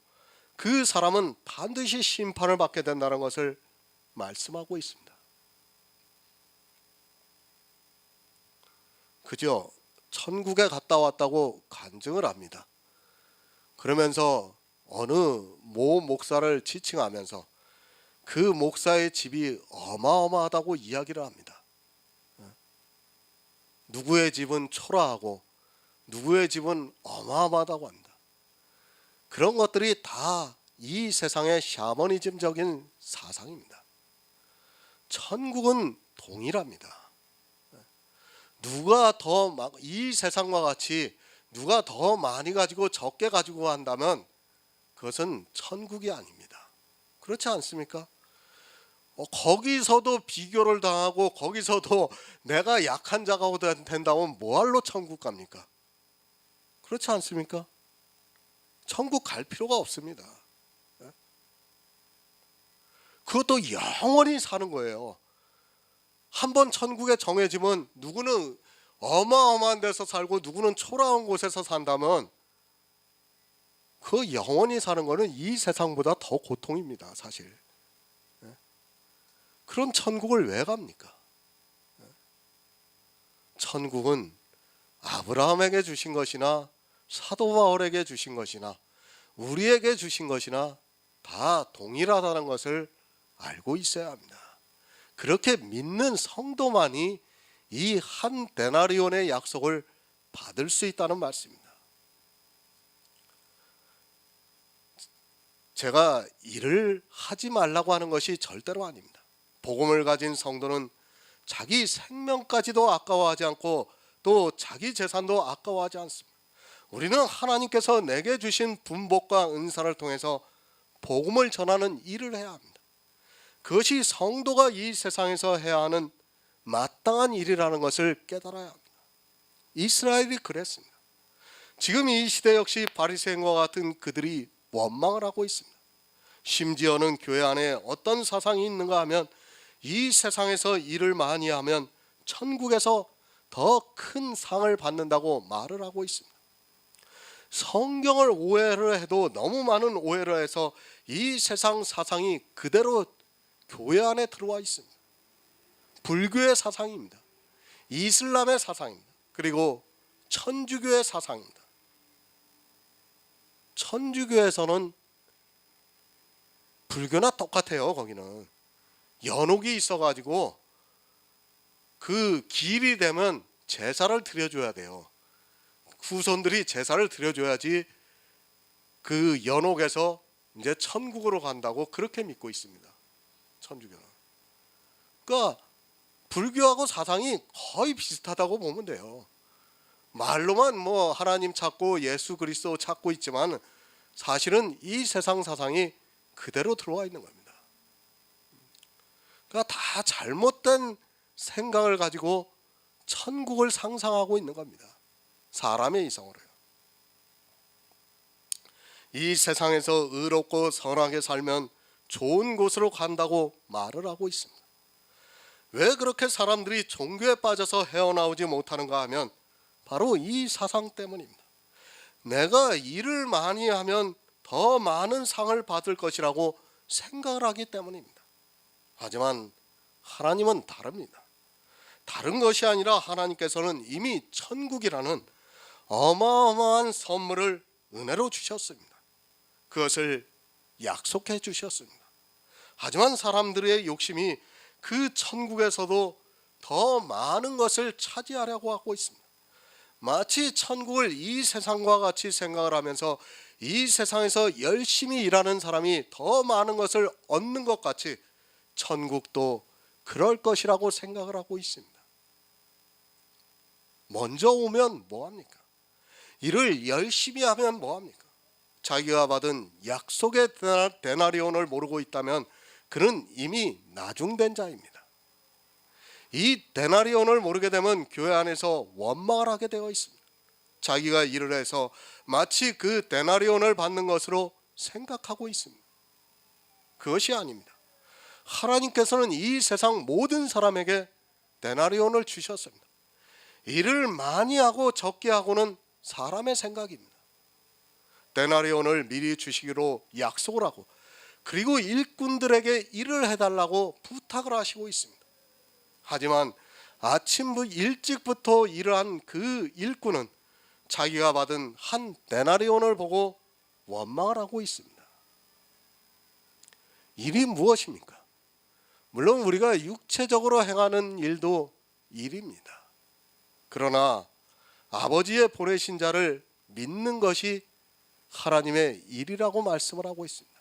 그 사람은 반드시 심판을 받게 된다는 것을 말씀하고 있습니다. 그저 천국에 갔다 왔다고 간증을 합니다. 그러면서 어느 모 목사를 지칭하면서 그 목사의 집이 어마어마하다고 이야기를 합니다. 누구의 집은 초라하고 누구의 집은 어마어마하다고 합니다. 그런 것들이 다 이 세상의 샤머니즘적인 사상입니다. 천국은 동일합니다. 누가 더 이 세상과 같이 누가 더 많이 가지고 적게 가지고 한다면 그것은 천국이 아닙니다. 그렇지 않습니까? 거기서도 비교를 당하고 거기서도 내가 약한 자가 된다면 뭐할로 천국 갑니까? 그렇지 않습니까? 천국 갈 필요가 없습니다. 그것도 영원히 사는 거예요. 한번 천국에 정해지면 누구는 어마어마한 데서 살고 누구는 초라한 곳에서 산다면 그 영원히 사는 거는 이 세상보다 더 고통입니다, 사실. 그런 천국을 왜 갑니까? 천국은 아브라함에게 주신 것이나 사도 바울에게 주신 것이나 우리에게 주신 것이나 다 동일하다는 것을 알고 있어야 합니다. 그렇게 믿는 성도만이 이 한 데나리온의 약속을 받을 수 있다는 말씀입니다. 제가 일을 하지 말라고 하는 것이 절대로 아닙니다. 복음을 가진 성도는 자기 생명까지도 아까워하지 않고 또 자기 재산도 아까워하지 않습니다. 우리는 하나님께서 내게 주신 분복과 은사를 통해서 복음을 전하는 일을 해야 합니다. 그것이 성도가 이 세상에서 해야 하는 마땅한 일이라는 것을 깨달아야 합니다. 이스라엘이 그랬습니다. 지금 이 시대 역시 바리새인과 같은 그들이 원망을 하고 있습니다. 심지어는 교회 안에 어떤 사상이 있는가 하면 이 세상에서 일을 많이 하면 천국에서 더 큰 상을 받는다고 말을 하고 있습니다. 성경을 오해를 해도 너무 많은 오해를 해서 이 세상 사상이 그대로 교회 안에 들어와 있습니다. 불교의 사상입니다. 이슬람의 사상입니다. 그리고 천주교의 사상입니다. 천주교에서는 불교나 똑같아요. 거기는 연옥이 있어가지고 그 기일이 되면 제사를 드려줘야 돼요. 후손들이 제사를 드려줘야지 그 연옥에서 이제 천국으로 간다고 그렇게 믿고 있습니다. 천주교는. 그러니까 불교하고 사상이 거의 비슷하다고 보면 돼요. 말로만 뭐 하나님 찾고 예수 그리스도 찾고 있지만 사실은 이 세상 사상이 그대로 들어와 있는 겁니다. 그러니까 다 잘못된 생각을 가지고 천국을 상상하고 있는 겁니다. 사람의 이성으로요. 이 세상에서 의롭고 선하게 살면 좋은 곳으로 간다고 말을 하고 있습니다. 왜 그렇게 사람들이 종교에 빠져서 헤어나오지 못하는가 하면 바로 이 사상 때문입니다. 내가 일을 많이 하면 더 많은 상을 받을 것이라고 생각을 하기 때문입니다. 하지만 하나님은 다릅니다. 다른 것이 아니라 하나님께서는 이미 천국이라는 어마어마한 선물을 은혜로 주셨습니다. 그것을 약속해 주셨습니다. 하지만 사람들의 욕심이 그 천국에서도 더 많은 것을 차지하려고 하고 있습니다. 마치 천국을 이 세상과 같이 생각을 하면서 이 세상에서 열심히 일하는 사람이 더 많은 것을 얻는 것 같이 천국도 그럴 것이라고 생각을 하고 있습니다. 먼저 오면 뭐합니까? 일을 열심히 하면 뭐합니까? 자기가 받은 약속의 데나리온을 모르고 있다면 그는 이미 나중된 자입니다. 이 데나리온을 모르게 되면 교회 안에서 원망을 하게 되어 있습니다. 자기가 일을 해서 마치 그 데나리온을 받는 것으로 생각하고 있습니다. 그것이 아닙니다. 하나님께서는 이 세상 모든 사람에게 데나리온을 주셨습니다. 일을 많이 하고 적게 하고는 사람의 생각입니다. 데나리온을 미리 주시기로 약속을 하고 그리고 일꾼들에게 일을 해달라고 부탁을 하시고 있습니다. 하지만 아침 일찍부터 일을 한 그 일꾼은 자기가 받은 한 데나리온을 보고 원망을 하고 있습니다. 일이 무엇입니까? 물론 우리가 육체적으로 행하는 일도 일입니다. 그러나 아버지의 보내신 자를 믿는 것이 하나님의 일이라고 말씀을 하고 있습니다.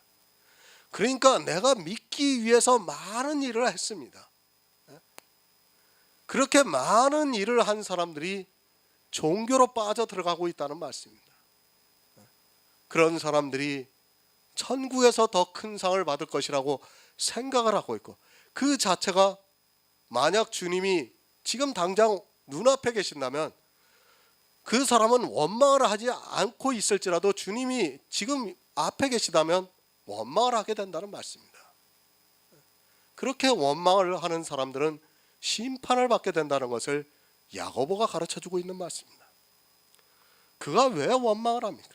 그러니까 내가 믿기 위해서 많은 일을 했습니다. 그렇게 많은 일을 한 사람들이 종교로 빠져 들어가고 있다는 말씀입니다. 그런 사람들이 천국에서 더 큰 상을 받을 것이라고 생각을 하고 있고 그 자체가 만약 주님이 지금 당장 눈앞에 계신다면 그 사람은 원망을 하지 않고 있을지라도 주님이 지금 앞에 계시다면 원망을 하게 된다는 말씀입니다. 그렇게 원망을 하는 사람들은 심판을 받게 된다는 것을 야고보가 가르쳐주고 있는 말씀입니다. 그가 왜 원망을 합니까?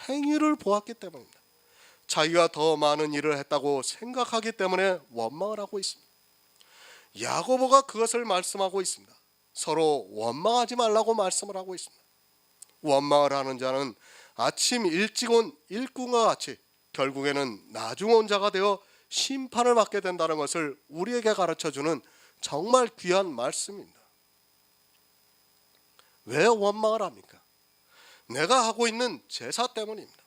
행위를 보았기 때문입니다. 자기가 더 많은 일을 했다고 생각하기 때문에 원망을 하고 있습니다. 야고보가 그것을 말씀하고 있습니다. 서로 원망하지 말라고 말씀을 하고 있습니다. 원망을 하는 자는 아침 일찍 온 일꾼과 같이 결국에는 나중 온 자가 되어 심판을 받게 된다는 것을 우리에게 가르쳐주는 정말 귀한 말씀입니다. 왜 원망을 합니까? 내가 하고 있는 제사 때문입니다.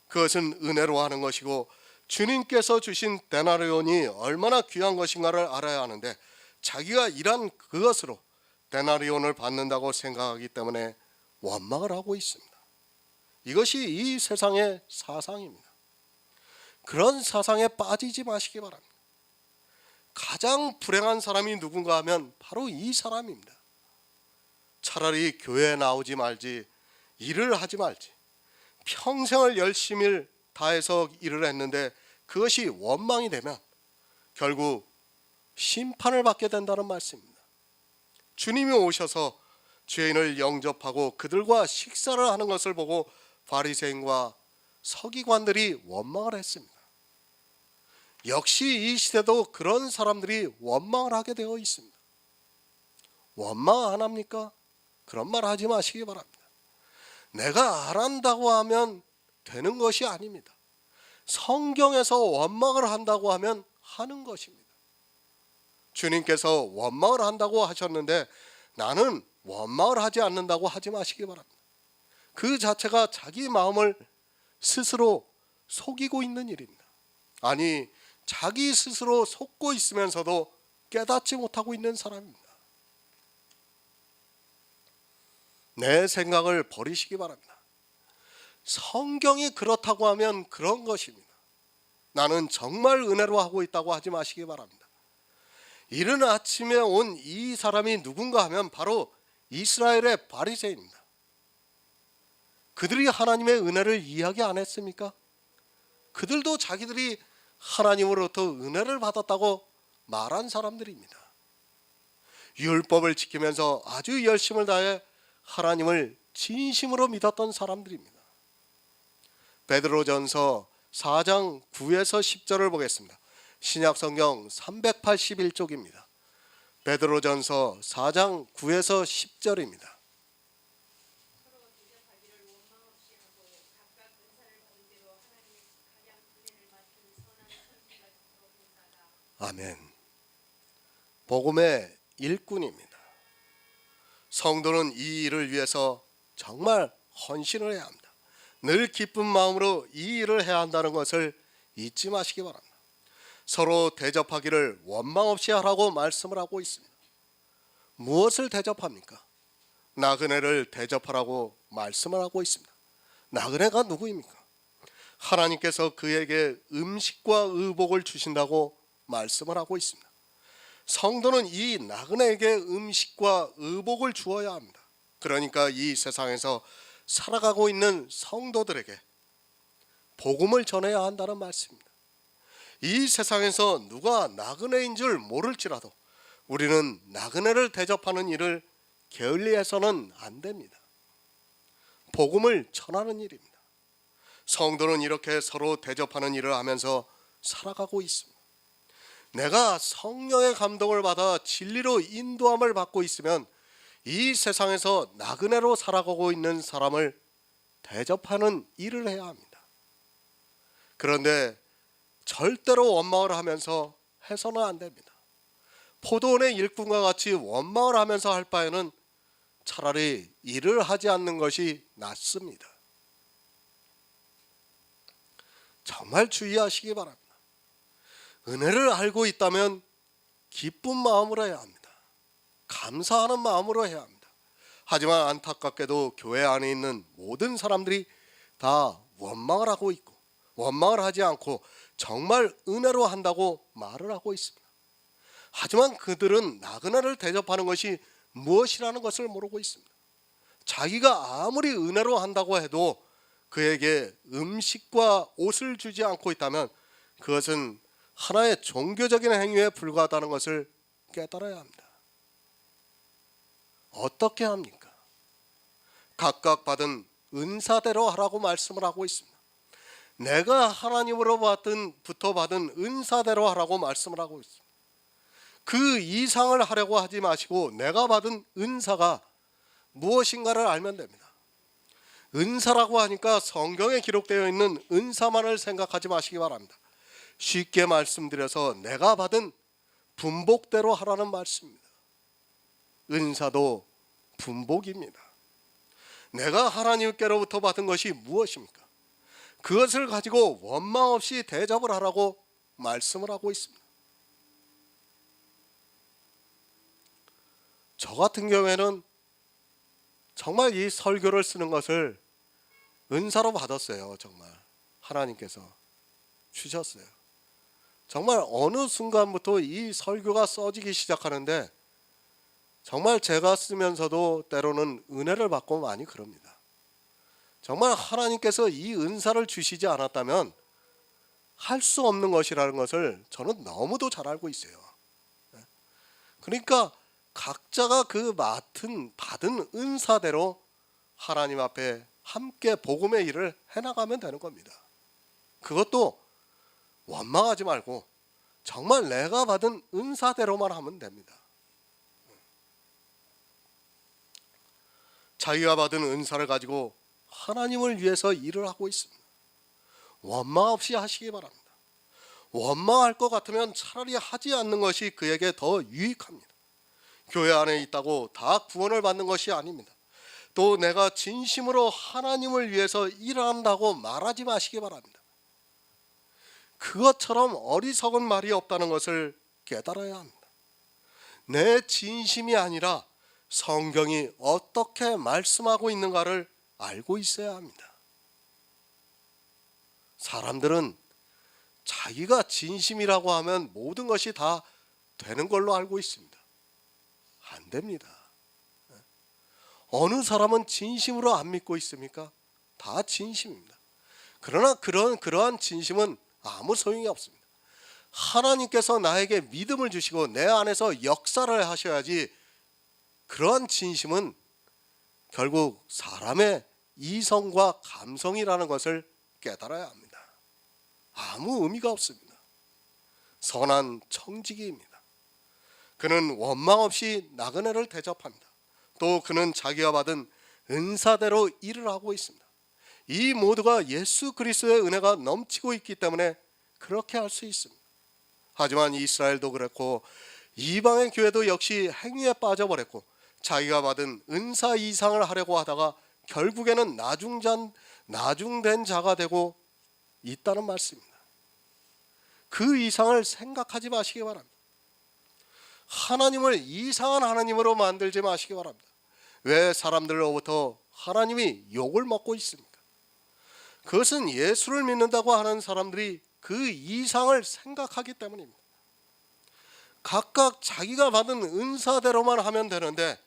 그것은 은혜로 하는 것이고 주님께서 주신 데나리온이 얼마나 귀한 것인가를 알아야 하는데 자기가 일한 그것으로 데나리온을 받는다고 생각하기 때문에 원망을 하고 있습니다. 이것이 이 세상의 사상입니다. 그런 사상에 빠지지 마시기 바랍니다. 가장 불행한 사람이 누군가 하면 바로 이 사람입니다. 차라리 교회에 나오지 말지 일을 하지 말지 평생을 열심히 다해서 일을 했는데 그것이 원망이 되면 결국 심판을 받게 된다는 말씀입니다. 주님이 오셔서 죄인을 영접하고 그들과 식사를 하는 것을 보고 바리새인과 서기관들이 원망을 했습니다. 역시 이 시대도 그런 사람들이 원망을 하게 되어 있습니다. 원망 안 합니까? 그런 말 하지 마시기 바랍니다. 내가 안 한다고 하면 되는 것이 아닙니다. 성경에서 원망을 한다고 하면 하는 것입니다. 주님께서 원망을 한다고 하셨는데 나는 원망을 하지 않는다고 하지 마시기 바랍니다. 그 자체가 자기 마음을 스스로 속이고 있는 일입니다. 아니, 자기 스스로 속고 있으면서도 깨닫지 못하고 있는 사람입니다. 내 생각을 버리시기 바랍니다. 성경이 그렇다고 하면 그런 것입니다. 나는 정말 은혜로 하고 있다고 하지 마시기 바랍니다. 이른 아침에 온 이 사람이 누군가 하면 바로 이스라엘의 바리새인입니다. 그들이 하나님의 은혜를 이야기 안 했습니까? 그들도 자기들이 하나님으로부터 은혜를 받았다고 말한 사람들입니다. 율법을 지키면서 아주 열심을 다해 하나님을 진심으로 믿었던 사람들입니다. 베드로전서 4장 9에서 10절을 보겠습니다. 신약성경 381쪽입니다. 베드로전서 4장 9에서 10절입니다. 아멘. 복음의 일꾼입니다. 성도는 이 일을 위해서 정말 헌신을 해야 합니다. 늘 기쁜 마음으로 이 일을 해야 한다는 것을 잊지 마시기 바랍니다. 서로 대접하기를 원망 없이 하라고 말씀을 하고 있습니다. 무엇을 대접합니까? 나그네를 대접하라고 말씀을 하고 있습니다. 나그네가 누구입니까? 하나님께서 그에게 음식과 의복을 주신다고 말씀을 하고 있습니다. 성도는 이 나그네에게 음식과 의복을 주어야 합니다. 그러니까 이 세상에서 살아가고 있는 성도들에게 복음을 전해야 한다는 말씀입니다. 이 세상에서 누가 나그네인 줄 모를지라도 우리는 나그네를 대접하는 일을 게을리해서는 안 됩니다. 복음을 전하는 일입니다. 성도는 이렇게 서로 대접하는 일을 하면서 살아가고 있습니다. 내가 성령의 감동을 받아 진리로 인도함을 받고 있으면 이 세상에서 나그네로 살아가고 있는 사람을 대접하는 일을 해야 합니다. 그런데 절대로 원망을 하면서 해서는 안 됩니다. 포도원의 일꾼과 같이 원망을 하면서 할 바에는 차라리 일을 하지 않는 것이 낫습니다. 정말 주의하시기 바랍니다. 은혜를 알고 있다면 기쁜 마음으로 해야 합니다. 감사하는 마음으로 해야 합니다. 하지만 안타깝게도 교회 안에 있는 모든 사람들이 다 원망을 하고 있고 원망을 하지 않고 정말 은혜로 한다고 말을 하고 있습니다. 하지만 그들은 나그네를 대접하는 것이 무엇이라는 것을 모르고 있습니다. 자기가 아무리 은혜로 한다고 해도 그에게 음식과 옷을 주지 않고 있다면 그것은 하나의 종교적인 행위에 불과하다는 것을 깨달아야 합니다. 어떻게 합니까? 각각 받은 은사대로 하라고 말씀을 하고 있습니다. 내가 하나님으로부터 받은 은사대로 하라고 말씀을 하고 있습니다. 그 이상을 하려고 하지 마시고 내가 받은 은사가 무엇인가를 알면 됩니다. 은사라고 하니까 성경에 기록되어 있는 은사만을 생각하지 마시기 바랍니다. 쉽게 말씀드려서 내가 받은 분복대로 하라는 말씀입니다. 은사도 분복입니다. 내가 하나님께로부터 받은 것이 무엇입니까? 그것을 가지고 원망 없이 대접을 하라고 말씀을 하고 있습니다. 저 같은 경우에는 정말 이 설교를 쓰는 것을 은사로 받았어요. 정말 하나님께서 주셨어요. 정말 어느 순간부터 이 설교가 써지기 시작하는데 정말 제가 쓰면서도 때로는 은혜를 받고 많이 그럽니다. 정말 하나님께서 이 은사를 주시지 않았다면 할 수 없는 것이라는 것을 저는 너무도 잘 알고 있어요. 그러니까 각자가 그 받은 은사대로 하나님 앞에 함께 복음의 일을 해나가면 되는 겁니다. 그것도 원망하지 말고 정말 내가 받은 은사대로만 하면 됩니다. 자기가 받은 은사를 가지고 하나님을 위해서 일을 하고 있습니다. 원망 없이 하시기 바랍니다. 원망할 것 같으면 차라리 하지 않는 것이 그에게 더 유익합니다. 교회 안에 있다고 다 구원을 받는 것이 아닙니다. 또 내가 진심으로 하나님을 위해서 일한다고 말하지 마시기 바랍니다. 그것처럼 어리석은 말이 없다는 것을 깨달아야 합니다. 내 진심이 아니라 성경이 어떻게 말씀하고 있는가를 알고 있어야 합니다. 사람들은 자기가 진심이라고 하면 모든 것이 다 되는 걸로 알고 있습니다. 안 됩니다. 어느 사람은 진심으로 안 믿고 있습니까? 다 진심입니다. 그러나 그러한 진심은 아무 소용이 없습니다. 하나님께서 나에게 믿음을 주시고 내 안에서 역사를 하셔야지 그러한 진심은 결국 사람의 이성과 감성이라는 것을 깨달아야 합니다. 아무 의미가 없습니다. 선한 청지기입니다. 그는 원망 없이 나그네를 대접합니다. 또 그는 자기가 받은 은사대로 일을 하고 있습니다. 이 모두가 예수 그리스도의 은혜가 넘치고 있기 때문에 그렇게 할 수 있습니다. 하지만 이스라엘도 그랬고 이방의 교회도 역시 행위에 빠져버렸고 자기가 받은 은사 이상을 하려고 하다가 결국에는 나중된 자가 되고 있다는 말씀입니다. 그 이상을 생각하지 마시기 바랍니다. 하나님을 이상한 하나님으로 만들지 마시기 바랍니다. 왜 사람들로부터 하나님이 욕을 먹고 있습니까? 그것은 예수를 믿는다고 하는 사람들이 그 이상을 생각하기 때문입니다. 각각 자기가 받은 은사대로만 하면 되는데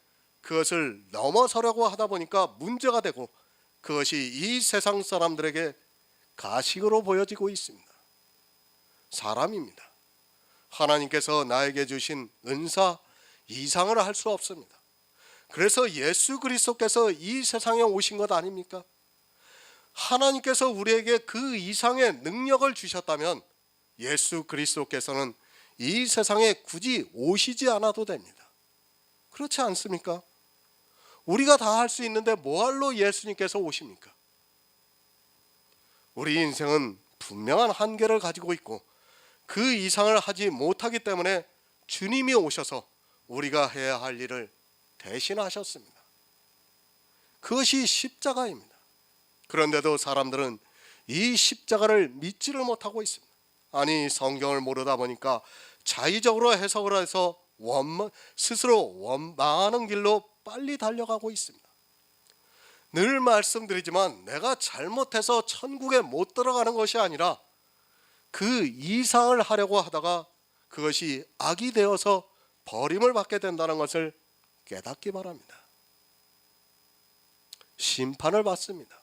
그것을 넘어서려고 하다 보니까 문제가 되고 그것이 이 세상 사람들에게 가식으로 보여지고 있습니다. 사람입니다. 하나님께서 나에게 주신 은사 이상을 할 수 없습니다. 그래서 예수 그리스도께서 이 세상에 오신 것 아닙니까? 하나님께서 우리에게 그 이상의 능력을 주셨다면 예수 그리스도께서는 이 세상에 굳이 오시지 않아도 됩니다. 그렇지 않습니까? 우리가 다 할 수 있는데 뭐할로 예수님께서 오십니까? 우리 인생은 분명한 한계를 가지고 있고 그 이상을 하지 못하기 때문에 주님이 오셔서 우리가 해야 할 일을 대신하셨습니다. 그것이 십자가입니다. 그런데도 사람들은 이 십자가를 믿지를 못하고 있습니다. 아니 성경을 모르다 보니까 자의적으로 해석을 해서 스스로 원망하는 길로 빨리 달려가고 있습니다. 늘 말씀드리지만 내가 잘못해서 천국에 못 들어가는 것이 아니라 그 이상을 하려고 하다가 그것이 악이 되어서 버림을 받게 된다는 것을 깨닫기 바랍니다. 심판을 받습니다.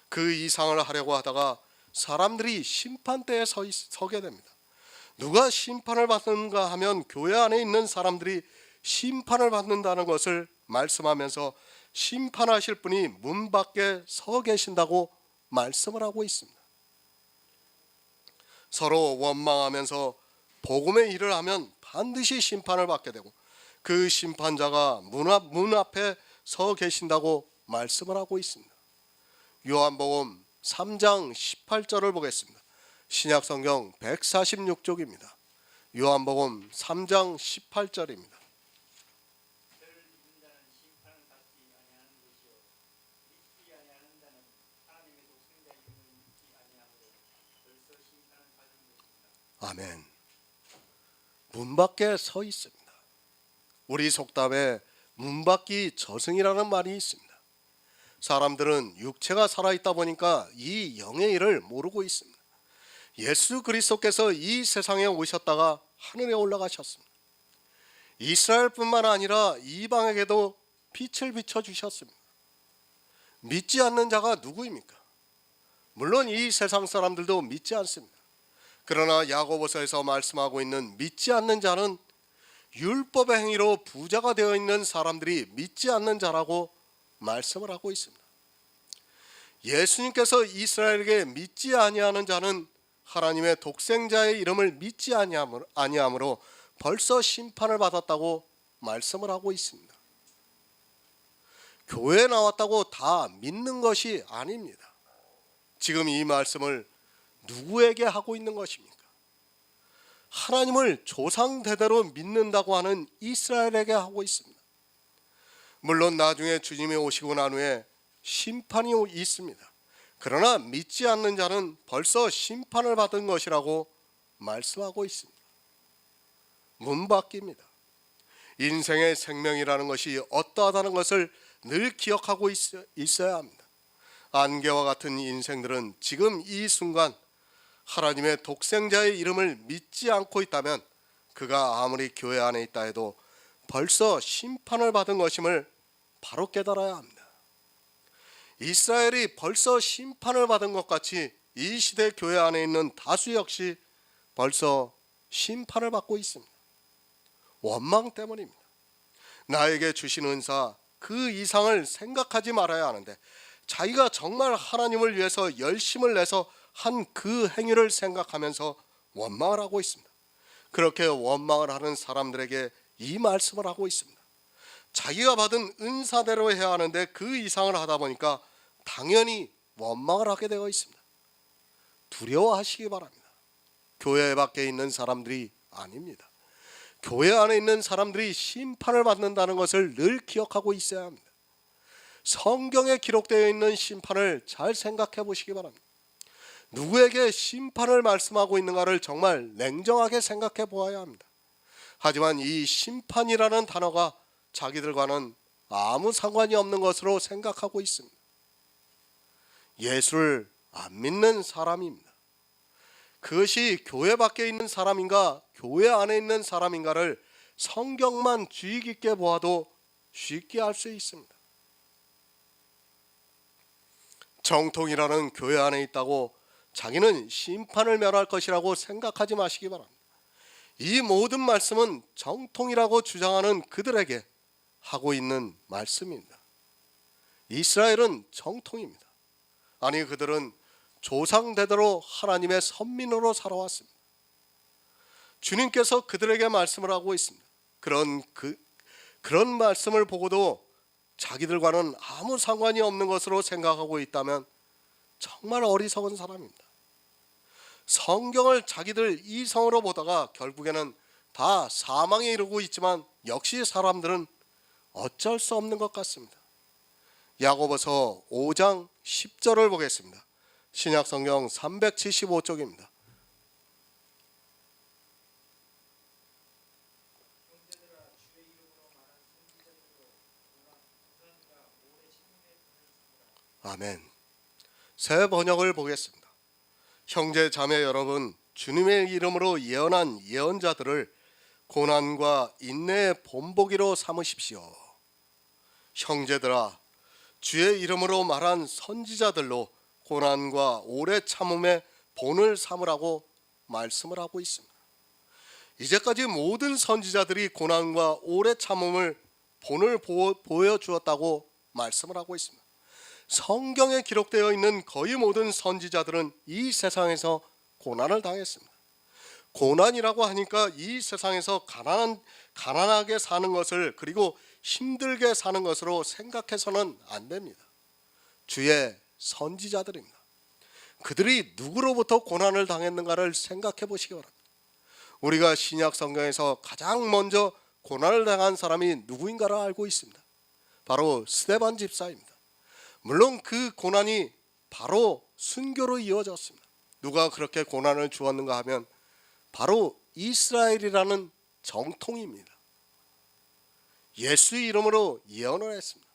그 이상을 하려고 하다가 사람들이 심판대에 서게 됩니다. 누가 심판을 받는가 하면 교회 안에 있는 사람들이 심판을 받는다는 것을 말씀하면서 심판하실 분이 문 밖에 서 계신다고 말씀을 하고 있습니다. 서로 원망하면서 복음의 일을 하면 반드시 심판을 받게 되고 그 심판자가 문 앞에 서 계신다고 말씀을 하고 있습니다. 요한복음 3장 18절을 보겠습니다. 신약성경 146쪽입니다. 요한복음 3장 18절입니다. 아멘. 문 밖에 서 있습니다. 우리 속담에 문 밖이 저승이라는 말이 있습니다. 사람들은 육체가 살아있다 보니까 이 영의 일을 모르고 있습니다. 예수 그리스도께서 이 세상에 오셨다가 하늘에 올라가셨습니다. 이스라엘뿐만 아니라 이방에게도 빛을 비춰주셨습니다. 믿지 않는 자가 누구입니까? 물론 이 세상 사람들도 믿지 않습니다. 그러나 야고보서에서 말씀하고 있는 믿지 않는 자는 율법의 행위로 부자가 되어 있는 사람들이 믿지 않는 자라고 말씀을 하고 있습니다. 예수님께서 이스라엘에게 믿지 아니하는 자는 하나님의 독생자의 이름을 믿지 아니하므로 벌써 심판을 받았다고 말씀을 하고 있습니다. 교회에 나왔다고 다 믿는 것이 아닙니다. 지금 이 말씀을 누구에게 하고 있는 것입니까? 하나님을 조상 대대로 믿는다고 하는 이스라엘에게 하고 있습니다. 물론 나중에 주님이 오시고 난 후에 심판이 있습니다. 그러나 믿지 않는 자는 벌써 심판을 받은 것이라고 말씀하고 있습니다. 문밖입니다. 인생의 생명이라는 것이 어떠하다는 것을 늘 기억하고 있어야 합니다. 안개와 같은 인생들은 지금 이 순간 하나님의 독생자의 이름을 믿지 않고 있다면 그가 아무리 교회 안에 있다 해도 벌써 심판을 받은 것임을 바로 깨달아야 합니다. 이스라엘이 벌써 심판을 받은 것 같이 이 시대 교회 안에 있는 다수 역시 벌써 심판을 받고 있습니다. 원망 때문입니다. 나에게 주신 은사 그 이상을 생각하지 말아야 하는데 자기가 정말 하나님을 위해서 열심을 내서 한 그 행위를 생각하면서 원망을 하고 있습니다. 그렇게 원망을 하는 사람들에게 이 말씀을 하고 있습니다. 자기가 받은 은사대로 해야 하는데 그 이상을 하다 보니까 당연히 원망을 하게 되어 있습니다. 두려워하시기 바랍니다. 교회 밖에 있는 사람들이 아닙니다. 교회 안에 있는 사람들이 심판을 받는다는 것을 늘 기억하고 있어야 합니다. 성경에 기록되어 있는 심판을 잘 생각해 보시기 바랍니다. 누구에게 심판을 말씀하고 있는가를 정말 냉정하게 생각해 보아야 합니다. 하지만 이 심판이라는 단어가 자기들과는 아무 상관이 없는 것으로 생각하고 있습니다. 예수를 안 믿는 사람입니다. 그것이 교회 밖에 있는 사람인가 교회 안에 있는 사람인가를 성경만 주의 깊게 보아도 쉽게 알 수 있습니다. 정통이라는 교회 안에 있다고 자기는 심판을 면할 것이라고 생각하지 마시기 바랍니다. 이 모든 말씀은 정통이라고 주장하는 그들에게 하고 있는 말씀입니다. 이스라엘은 정통입니다. 아니 그들은 조상대대로 하나님의 선민으로 살아왔습니다. 주님께서 그들에게 말씀을 하고 있습니다. 그런 말씀을 보고도 자기들과는 아무 상관이 없는 것으로 생각하고 있다면 정말 어리석은 사람입니다. 성경을 자기들 이성으로 보다가 결국에는 다 사망에 이르고 있지만 역시 사람들은 어쩔 수 없는 것 같습니다. 야고보서 5장 10절을 보겠습니다. 신약성경 375쪽입니다. 아멘. 새 번역을 보겠습니다. 형제 자매 여러분, 주님의 이름으로 예언한 예언자들을 고난과 인내의 본보기로 삼으십시오. 형제들아, 주의 이름으로 말한 선지자들로 고난과 오래 참음의 본을 삼으라고 말씀을 하고 있습니다. 이제까지 모든 선지자들이 고난과 오래 참음을 본을 보여주었다고 말씀을 하고 있습니다. 성경에 기록되어 있는 거의 모든 선지자들은 이 세상에서 고난을 당했습니다. 고난이라고 하니까 이 세상에서 가난하게 사는 것을 그리고 힘들게 사는 것으로 생각해서는 안 됩니다. 주의 선지자들입니다. 그들이 누구로부터 고난을 당했는가를 생각해 보시기 바랍니다. 우리가 신약 성경에서 가장 먼저 고난을 당한 사람이 누구인가를 알고 있습니다. 바로 스데반 집사입니다. 물론 그 고난이 바로 순교로 이어졌습니다. 누가 그렇게 고난을 주었는가 하면 바로 이스라엘이라는 정통입니다. 예수의 이름으로 예언을 했습니다.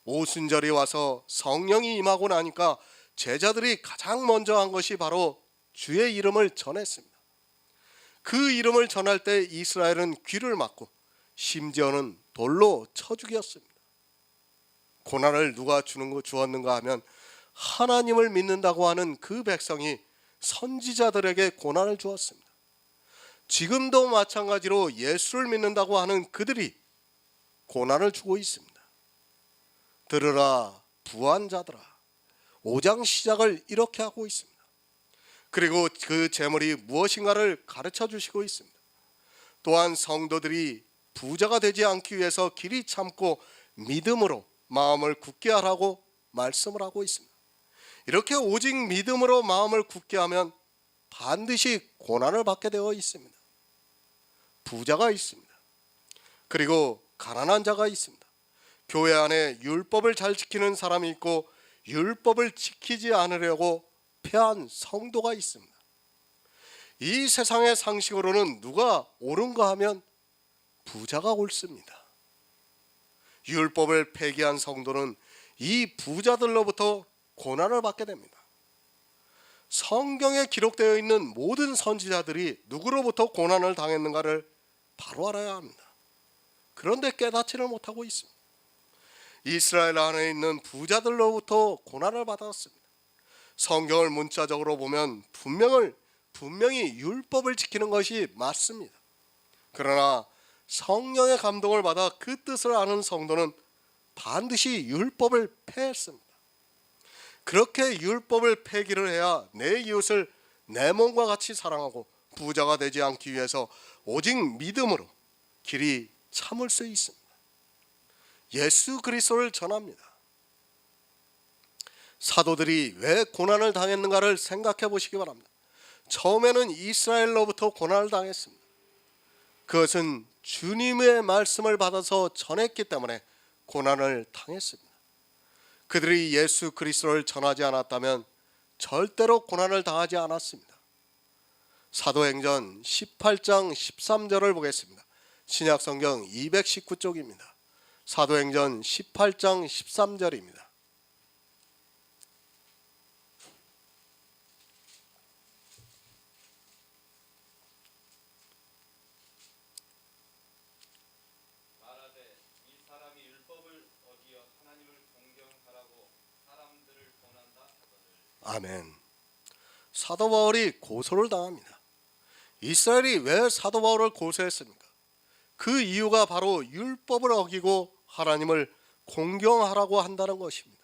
오순절이 와서 성령이 임하고 나니까 제자들이 가장 먼저 한 것이 바로 주의 이름을 전했습니다. 그 이름을 전할 때 이스라엘은 귀를 막고 심지어는 돌로 쳐 죽였습니다. 고난을 누가 주었는가 하면 하나님을 믿는다고 하는 그 백성이 선지자들에게 고난을 주었습니다. 지금도 마찬가지로 예수를 믿는다고 하는 그들이 고난을 주고 있습니다. 들으라 부한 자들아, 5장 시작을 이렇게 하고 있습니다. 그리고 그 제물이 무엇인가를 가르쳐 주시고 있습니다. 또한 성도들이 부자가 되지 않기 위해서 길이 참고 믿음으로 마음을 굳게 하라고 말씀을 하고 있습니다. 이렇게 오직 믿음으로 마음을 굳게 하면 반드시 고난을 받게 되어 있습니다. 부자가 있습니다. 그리고 가난한 자가 있습니다. 교회 안에 율법을 잘 지키는 사람이 있고 율법을 지키지 않으려고 패한 성도가 있습니다. 이 세상의 상식으로는 누가 옳은가 하면 부자가 옳습니다. 율법을 폐기한 성도는 이 부자들로부터 고난을 받게 됩니다. 성경에 기록되어 있는 모든 선지자들이 누구로부터 고난을 당했는가를 바로 알아야 합니다. 그런데 깨닫지를 못하고 있습니다. 이스라엘 안에 있는 부자들로부터 고난을 받았습니다. 성경을 문자적으로 보면 분명히 율법을 지키는 것이 맞습니다. 그러나 성령의 감동을 받아 그 뜻을 아는 성도는 반드시 율법을 폐했습니다. 그렇게 율법을 폐기를 해야 내 이웃을 내 몸과 같이 사랑하고 부자가 되지 않기 위해서 오직 믿음으로 길이 참을 수 있습니다. 예수 그리스도를 전합니다. 사도들이 왜 고난을 당했는가를 생각해 보시기 바랍니다. 처음에는 이스라엘로부터 고난을 당했습니다. 그것은 주님의 말씀을 받아서 전했기 때문에 고난을 당했습니다. 그들이 예수 그리스도를 전하지 않았다면 절대로 고난을 당하지 않았습니다. 사도행전 18장 13절을 보겠습니다. 신약성경 219쪽입니다. 사도행전 18장 13절입니다. 말하되 이 사람이 율법을 어기어 하나님을 공경하라고 사람들을 권한다 하거늘. 아멘. 사도 바울이 고소를 당합니다. 이스라엘이 왜 사도 바울을 고소했습니까? 그 이유가 바로 율법을 어기고 하나님을 공경하라고 한다는 것입니다.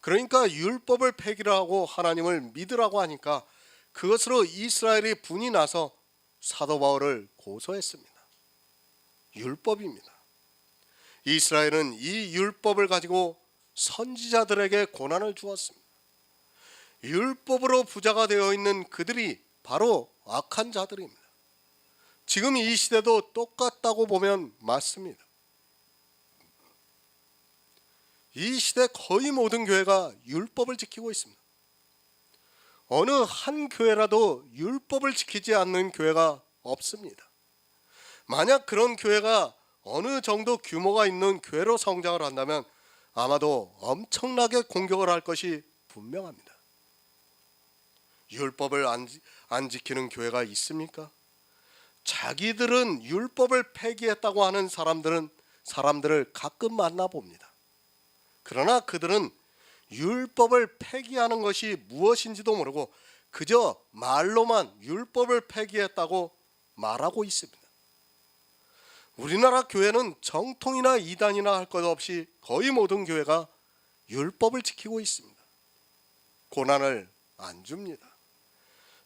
그러니까 율법을 폐기를 하고 하나님을 믿으라고 하니까 그것으로 이스라엘이 분이 나서 사도 바울을 고소했습니다. 율법입니다. 이스라엘은 이 율법을 가지고 선지자들에게 고난을 주었습니다. 율법으로 부자가 되어 있는 그들이 바로 악한 자들입니다. 지금 이 시대도 똑같다고 보면 맞습니다. 이 시대 거의 모든 교회가 율법을 지키고 있습니다. 어느 한 교회라도 율법을 지키지 않는 교회가 없습니다. 만약 그런 교회가 어느 정도 규모가 있는 교회로 성장을 한다면 아마도 엄청나게 공격을 할 것이 분명합니다. 율법을 안 지키는 교회가 있습니까? 자기들은 율법을 폐기했다고 하는 사람들을 가끔 만나봅니다. 그러나 그들은 율법을 폐기하는 것이 무엇인지도 모르고 그저 말로만 율법을 폐기했다고 말하고 있습니다. 우리나라 교회는 정통이나 이단이나 할 것 없이 거의 모든 교회가 율법을 지키고 있습니다. 고난을 안 줍니다.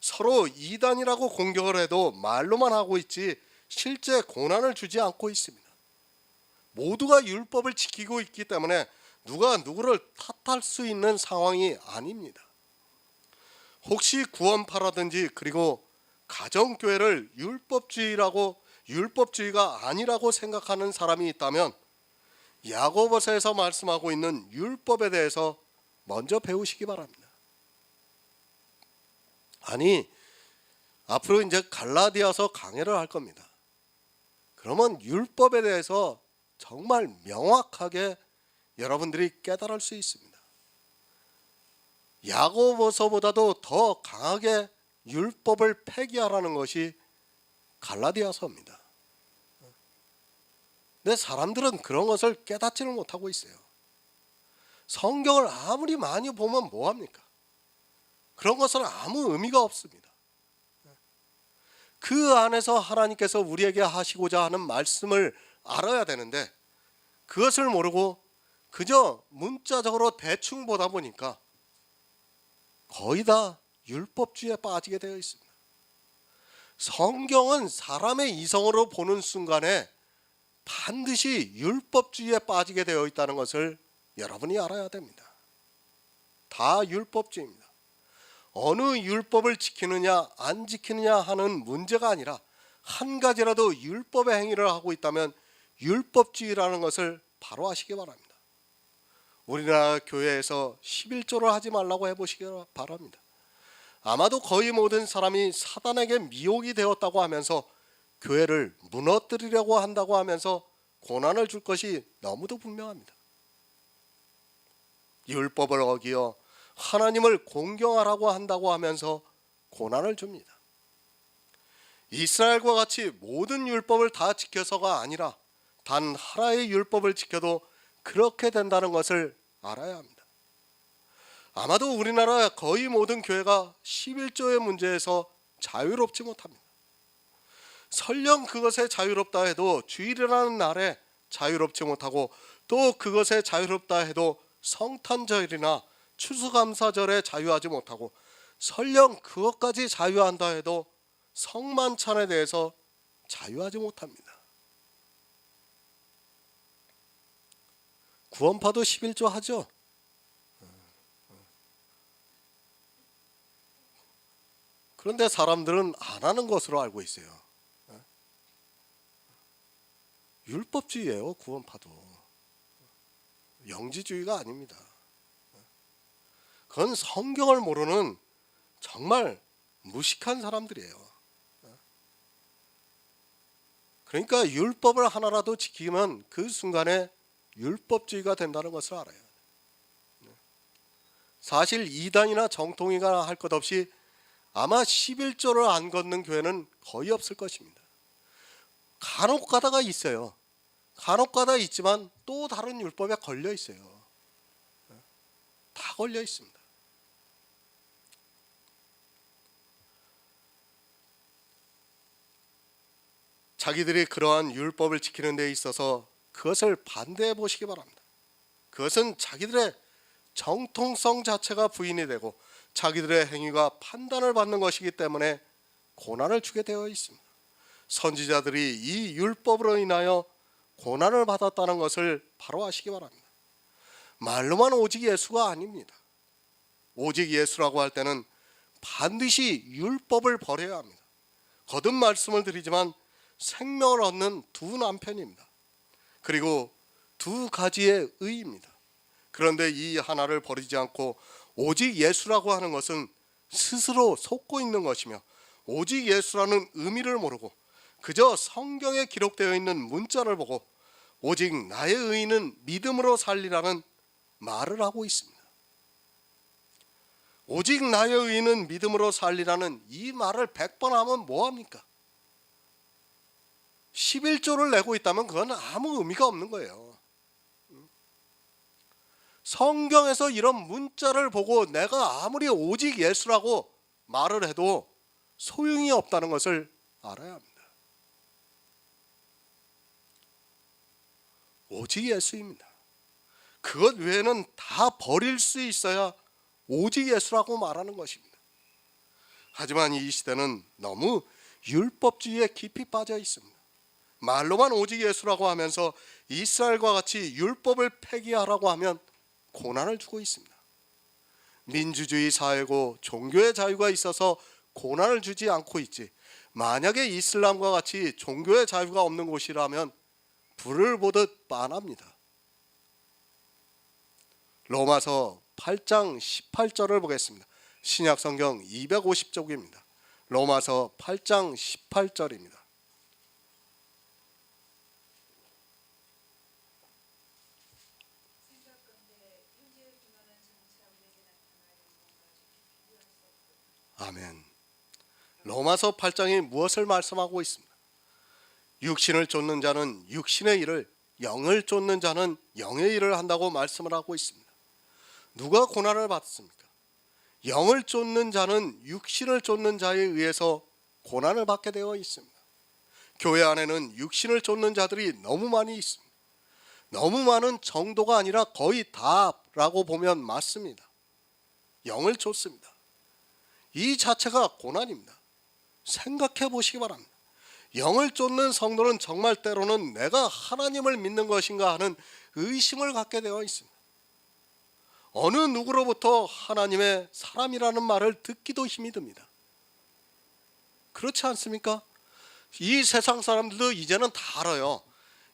서로 이단이라고 공격을 해도 말로만 하고 있지 실제 고난을 주지 않고 있습니다. 모두가 율법을 지키고 있기 때문에 누가 누구를 탓할 수 있는 상황이 아닙니다. 혹시 구원파라든지 그리고 가정교회를 율법주의가 아니라고 생각하는 사람이 있다면 야고보서에서 말씀하고 있는 율법에 대해서 먼저 배우시기 바랍니다. 아니, 앞으로 이제 갈라디아서 강해를 할 겁니다. 그러면 율법에 대해서 정말 명확하게 여러분들이 깨달을 수 있습니다. 야고보서보다도 더 강하게 율법을 폐기하라는 것이 갈라디아서입니다. 근데 사람들은 그런 것을 깨닫지를 못하고 있어요. 성경을 아무리 많이 보면 뭐합니까? 그런 것은 아무 의미가 없습니다. 그 안에서 하나님께서 우리에게 하시고자 하는 말씀을 알아야 되는데 그것을 모르고 그저 문자적으로 대충 보다 보니까 거의 다 율법주의에 빠지게 되어 있습니다. 성경은 사람의 이성으로 보는 순간에 반드시 율법주의에 빠지게 되어 있다는 것을 여러분이 알아야 됩니다. 다 율법주의입니다. 어느 율법을 지키느냐 안 지키느냐 하는 문제가 아니라 한 가지라도 율법의 행위를 하고 있다면 율법주의라는 것을 바로 아시기 바랍니다. 우리나라 교회에서 11조를 하지 말라고 해보시기 바랍니다. 아마도 거의 모든 사람이 사단에게 미혹이 되었다고 하면서 교회를 무너뜨리려고 한다고 하면서 고난을 줄 것이 너무도 분명합니다. 율법을 어기어 하나님을 공경하라고 한다고 하면서 고난을 줍니다. 이스라엘과 같이 모든 율법을 다 지켜서가 아니라 단 하나의 율법을 지켜도 그렇게 된다는 것을 알아야 합니다. 아마도 우리나라 거의 모든 교회가 11조의 문제에서 자유롭지 못합니다. 설령 그것에 자유롭다 해도 주일이라는 날에 자유롭지 못하고 또 그것에 자유롭다 해도 성탄절이나 추수감사절에 자유하지 못하고 설령 그것까지 자유한다 해도 성만찬에 대해서 자유하지 못합니다. 구원파도 11조 하죠. 그런데 사람들은 안 하는 것으로 알고 있어요. 율법주의예요. 구원파도 영지주의가 아닙니다. 그건 성경을 모르는 정말 무식한 사람들이에요. 그러니까 율법을 하나라도 지키면 그 순간에 율법주의가 된다는 것을 알아요. 사실 이단이나 정통이가 할 것 없이 아마 11조를 안 걷는 교회는 거의 없을 것입니다. 간혹 가다가 있어요. 간혹 가다 있지만 또 다른 율법에 걸려 있어요. 다 걸려 있습니다. 자기들이 그러한 율법을 지키는 데 있어서 그것을 반대해 보시기 바랍니다. 그것은 자기들의 정통성 자체가 부인이 되고 자기들의 행위가 판단을 받는 것이기 때문에 고난을 주게 되어 있습니다. 선지자들이 이 율법으로 인하여 고난을 받았다는 것을 바로 아시기 바랍니다. 말로만 오직 예수가 아닙니다. 오직 예수라고 할 때는 반드시 율법을 버려야 합니다. 거듭 말씀을 드리지만 생명을 얻는 두 남편입니다. 그리고 두 가지의 의입니다. 그런데 이 하나를 버리지 않고 오직 예수라고 하는 것은 스스로 속고 있는 것이며 오직 예수라는 의미를 모르고 그저 성경에 기록되어 있는 문자를 보고 오직 나의 의인은 믿음으로 살리라는 말을 하고 있습니다. 오직 나의 의인은 믿음으로 살리라는 이 말을 100번 하면 뭐합니까? 11조를 내고 있다면 그건 아무 의미가 없는 거예요. 성경에서 이런 문자를 보고 내가 아무리 오직 예수라고 말을 해도 소용이 없다는 것을 알아야 합니다. 오직 예수입니다. 그것 외에는 다 버릴 수 있어야 오직 예수라고 말하는 것입니다. 하지만 이 시대는 너무 율법주의에 깊이 빠져 있습니다. 말로만 오직 예수라고 하면서 이스라엘과 같이 율법을 폐기하라고 하면 고난을 주고 있습니다. 민주주의 사회고 종교의 자유가 있어서 고난을 주지 않고 있지, 만약에 이슬람과 같이 종교의 자유가 없는 곳이라면 불을 보듯 빤합니다. 로마서 8장 18절을 보겠습니다. 신약성경 250쪽입니다. 로마서 8장 18절입니다. 아멘. 로마서 8장이 무엇을 말씀하고 있습니다? 육신을 쫓는 자는 육신의 일을, 영을 쫓는 자는 영의 일을 한다고 말씀을 하고 있습니다. 누가 고난을 받습니까? 영을 쫓는 자는 육신을 쫓는 자에 의해서 고난을 받게 되어 있습니다. 교회 안에는 육신을 쫓는 자들이 너무 많이 있습니다. 너무 많은 정도가 아니라 거의 다라고 보면 맞습니다. 영을 쫓습니다. 이 자체가 고난입니다. 생각해 보시기 바랍니다. 영을 쫓는 성도는 정말 때로는 내가 하나님을 믿는 것인가 하는 의심을 갖게 되어 있습니다. 어느 누구로부터 하나님의 사람이라는 말을 듣기도 힘이 듭니다. 그렇지 않습니까? 이 세상 사람들도 이제는 다 알아요.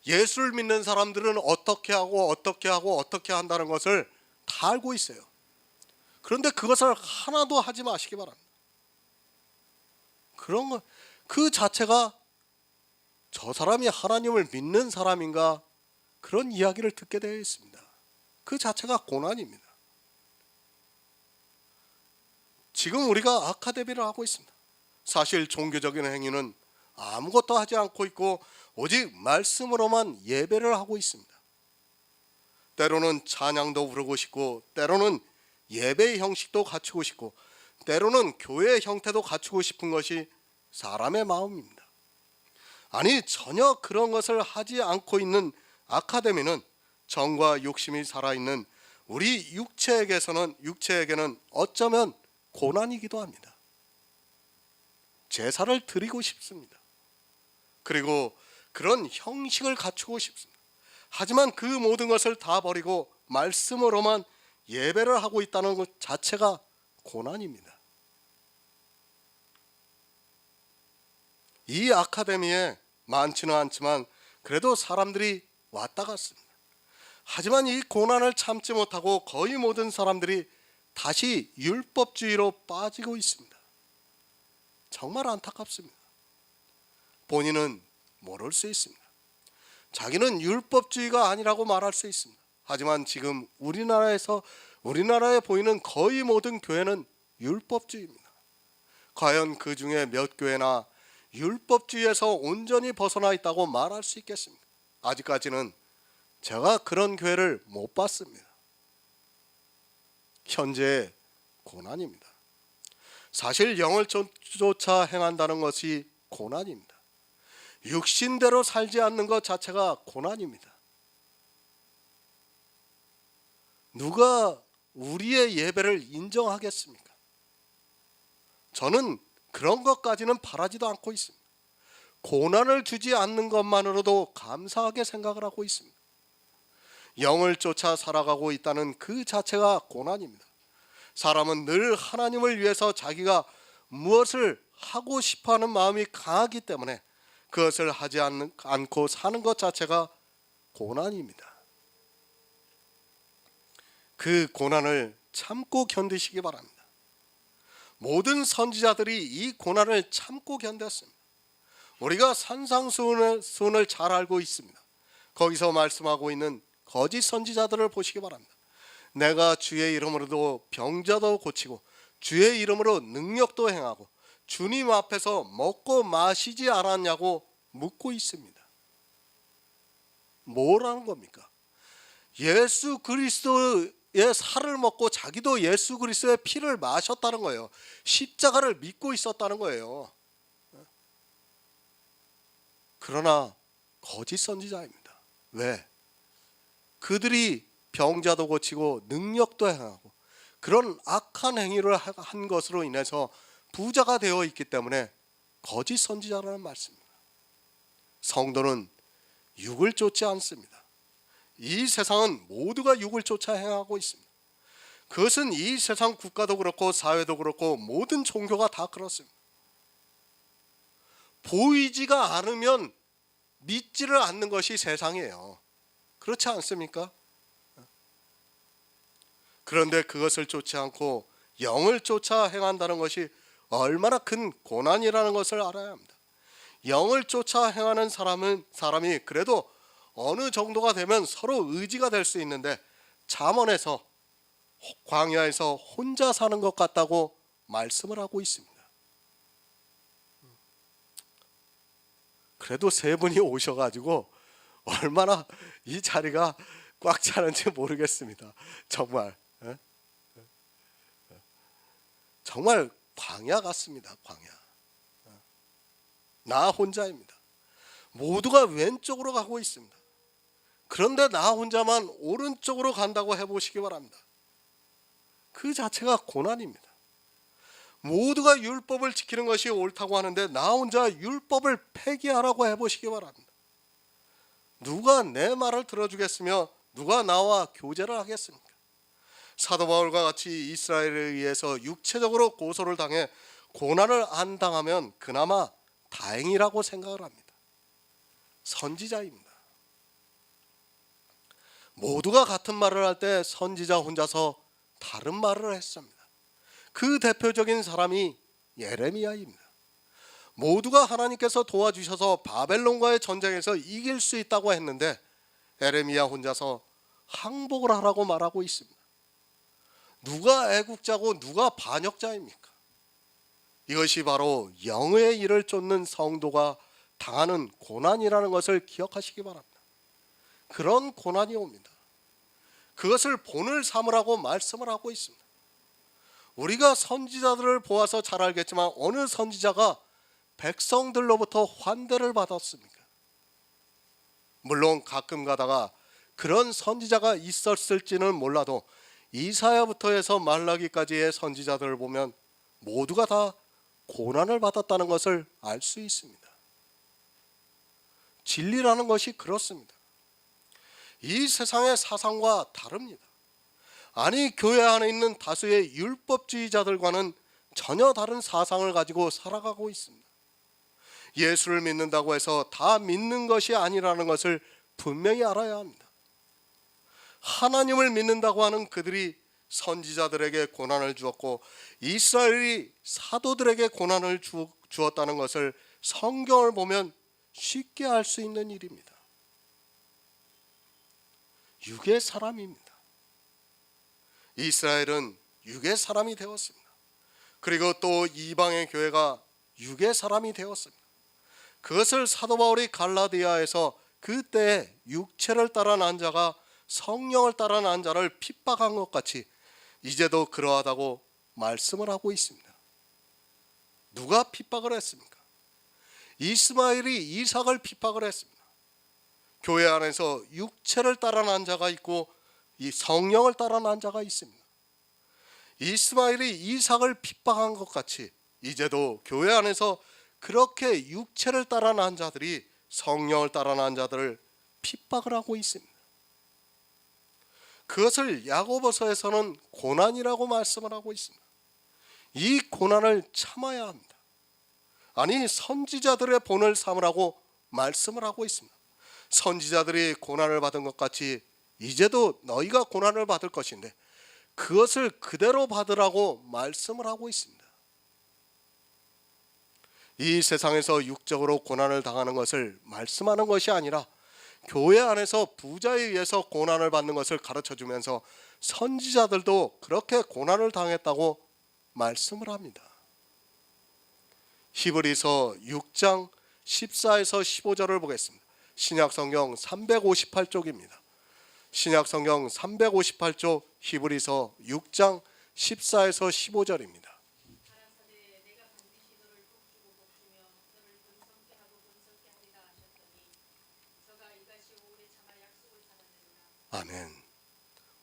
예수를 믿는 사람들은 어떻게 하고 어떻게 하고 어떻게 한다는 것을 다 알고 있어요. 그런데 그것을 하나도 하지 마시기 바랍니다. 그런 거, 그 자체가 저 사람이 하나님을 믿는 사람인가, 그런 이야기를 듣게 되어 있습니다. 그 자체가 고난입니다. 지금 우리가 아카데미를 하고 있습니다. 사실 종교적인 행위는 아무것도 하지 않고 있고 오직 말씀으로만 예배를 하고 있습니다. 때로는 찬양도 부르고 싶고, 때로는 예배의 형식도 갖추고 싶고, 때로는 교회의 형태도 갖추고 싶은 것이 사람의 마음입니다. 아니, 전혀 그런 것을 하지 않고 있는 아카데미는 정과 욕심이 살아있는 우리 육체에게는 어쩌면 고난이기도 합니다. 제사를 드리고 싶습니다. 그리고 그런 형식을 갖추고 싶습니다. 하지만 그 모든 것을 다 버리고 말씀으로만 예배를 하고 있다는 것 자체가 고난입니다. 이 아카데미에 많지는 않지만 그래도 사람들이 왔다 갔습니다. 하지만 이 고난을 참지 못하고 거의 모든 사람들이 다시 율법주의로 빠지고 있습니다. 정말 안타깝습니다. 본인은 모를 수 있습니다. 자기는 율법주의가 아니라고 말할 수 있습니다. 하지만 지금 우리나라에 보이는 거의 모든 교회는 율법주의입니다. 과연 그 중에 몇 교회나 율법주의에서 온전히 벗어나 있다고 말할 수 있겠습니까? 아직까지는 제가 그런 교회를 못 봤습니다. 현재의 고난입니다. 사실 영을 쫓아 행한다는 것이 고난입니다. 육신대로 살지 않는 것 자체가 고난입니다. 누가 우리의 예배를 인정하겠습니까? 저는 그런 것까지는 바라지도 않고 있습니다. 고난을 주지 않는 것만으로도 감사하게 생각을 하고 있습니다. 영을 쫓아 살아가고 있다는 그 자체가 고난입니다. 사람은 늘 하나님을 위해서 자기가 무엇을 하고 싶어하는 마음이 강하기 때문에 그것을 하지 않고 사는 것 자체가 고난입니다. 그 고난을 참고 견디시기 바랍니다. 모든 선지자들이 이 고난을 참고 견뎠습니다. 우리가 산상수훈을 잘 알고 있습니다. 거기서 말씀하고 있는 거짓 선지자들을 보시기 바랍니다. 내가 주의 이름으로도 병자도 고치고 주의 이름으로 능력도 행하고 주님 앞에서 먹고 마시지 않았냐고 묻고 있습니다. 뭐라는 겁니까? 예수 그리스도의 살을 먹고 자기도 예수 그리스도의 피를 마셨다는 거예요. 십자가를 믿고 있었다는 거예요. 그러나 거짓 선지자입니다. 왜? 그들이 병자도 고치고 능력도 행하고 그런 악한 행위를 한 것으로 인해서 부자가 되어 있기 때문에 거짓 선지자라는 말씀입니다. 성도는 육을 쫓지 않습니다. 이 세상은 모두가 육을 쫓아 행하고 있습니다. 그것은 이 세상 국가도 그렇고 사회도 그렇고 모든 종교가 다 그렇습니다. 보이지가 않으면 믿지를 않는 것이 세상이에요. 그렇지 않습니까? 그런데 그것을 쫓지 않고 영을 쫓아 행한다는 것이 얼마나 큰 고난이라는 것을 알아야 합니다. 영을 쫓아 행하는 사람이 그래도 어느 정도가 되면 서로 의지가 될 수 있는데 잠언에서 광야에서 혼자 사는 것 같다고 말씀을 하고 있습니다. 그래도 세 분이 오셔가지고 얼마나 이 자리가 꽉 차는지 모르겠습니다. 정말 정말 광야 같습니다. 광야. 나 혼자입니다. 모두가 왼쪽으로 가고 있습니다. 그런데 나 혼자만 오른쪽으로 간다고 해보시기 바랍니다. 그 자체가 고난입니다. 모두가 율법을 지키는 것이 옳다고 하는데 나 혼자 율법을 폐기하라고 해보시기 바랍니다. 누가 내 말을 들어주겠으며 누가 나와 교제를 하겠습니까? 사도 바울과 같이 이스라엘에 의해서 육체적으로 고소를 당해 고난을 안 당하면 그나마 다행이라고 생각을 합니다. 선지자입니다. 모두가 같은 말을 할 때 선지자 혼자서 다른 말을 했습니다. 그 대표적인 사람이 예레미야입니다. 모두가 하나님께서 도와주셔서 바벨론과의 전쟁에서 이길 수 있다고 했는데 예레미야 혼자서 항복을 하라고 말하고 있습니다. 누가 애국자고 누가 반역자입니까? 이것이 바로 영의 일을 쫓는 성도가 당하는 고난이라는 것을 기억하시기 바랍니다. 그런 고난이 옵니다. 그것을 본을 삼으라고 말씀을 하고 있습니다. 우리가 선지자들을 보아서 잘 알겠지만 어느 선지자가 백성들로부터 환대를 받았습니까? 물론 가끔 가다가 그런 선지자가 있었을지는 몰라도 이사야부터 해서 말라기까지의 선지자들을 보면 모두가 다 고난을 받았다는 것을 알 수 있습니다. 진리라는 것이 그렇습니다. 이 세상의 사상과 다릅니다. 아니 교회 안에 있는 다수의 율법주의자들과는 전혀 다른 사상을 가지고 살아가고 있습니다. 예수를 믿는다고 해서 다 믿는 것이 아니라는 것을 분명히 알아야 합니다. 하나님을 믿는다고 하는 그들이 선지자들에게 고난을 주었고 이스라엘이 사도들에게 고난을 주었다는 것을 성경을 보면 쉽게 알 수 있는 일입니다. 육의 사람입니다. 이스라엘은 육의 사람이 되었습니다. 그리고 또 이방의 교회가 육의 사람이 되었습니다. 그것을 사도 바울이 갈라디아에서 그때 육체를 따라 난 자가 성령을 따라 난 자를 핍박한 것 같이 이제도 그러하다고 말씀을 하고 있습니다. 누가 핍박을 했습니까? 이스마엘이 이삭을 핍박을 했습니다. 교회 안에서 육체를 따라 난 자가 있고 이 성령을 따라 난 자가 있습니다. 이스마엘이 이삭을 핍박한 것 같이 이제도 교회 안에서 그렇게 육체를 따라 난 자들이 성령을 따라 난 자들을 핍박을 하고 있습니다. 그것을 야고보서에서는 고난이라고 말씀을 하고 있습니다. 이 고난을 참아야 합니다. 아니 선지자들의 본을 삼으라고 말씀을 하고 있습니다. 선지자들이 고난을 받은 것 같이 이제도 너희가 고난을 받을 것인데 그것을 그대로 받으라고 말씀을 하고 있습니다. 이 세상에서 육적으로 고난을 당하는 것을 말씀하는 것이 아니라 교회 안에서 부자에 의해서 고난을 받는 것을 가르쳐주면서 선지자들도 그렇게 고난을 당했다고 말씀을 합니다. 히브리서 6장 14에서 15절을 보겠습니다. 신약성경 358쪽입니다. 신약성경 358쪽 히브리서 6장 14에서 15절입니다. 아멘.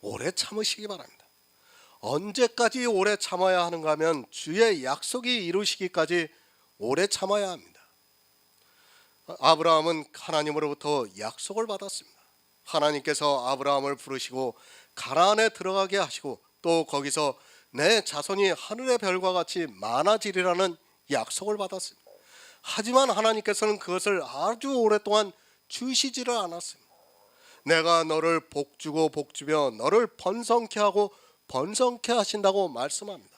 오래 참으시기 바랍니다. 언제까지 오래 참아야 하는가 하면 주의 약속이 이루시기까지 오래 참아야 합니다. 아브라함은 하나님으로부터 약속을 받았습니다. 하나님께서 아브라함을 부르시고 가나안에 들어가게 하시고 또 거기서 내 자손이 하늘의 별과 같이 많아지리라는 약속을 받았습니다. 하지만 하나님께서는 그것을 아주 오랫동안 주시지를 않았습니다. 내가 너를 복주고 복주며 너를 번성케 하고 번성케 하신다고 말씀합니다.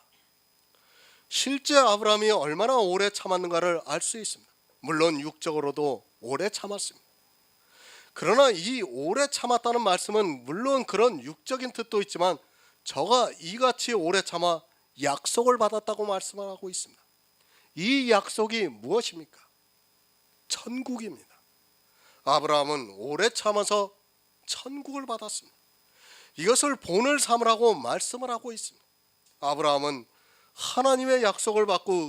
실제 아브라함이 얼마나 오래 참았는가를 알 수 있습니다. 물론 육적으로도 오래 참았습니다. 그러나 이 오래 참았다는 말씀은 물론 그런 육적인 뜻도 있지만 저가 이같이 오래 참아 약속을 받았다고 말씀을 하고 있습니다. 이 약속이 무엇입니까? 천국입니다. 아브라함은 오래 참아서 천국을 받았습니다. 이것을 본을 삼으라고 말씀을 하고 있습니다. 아브라함은 하나님의 약속을 받고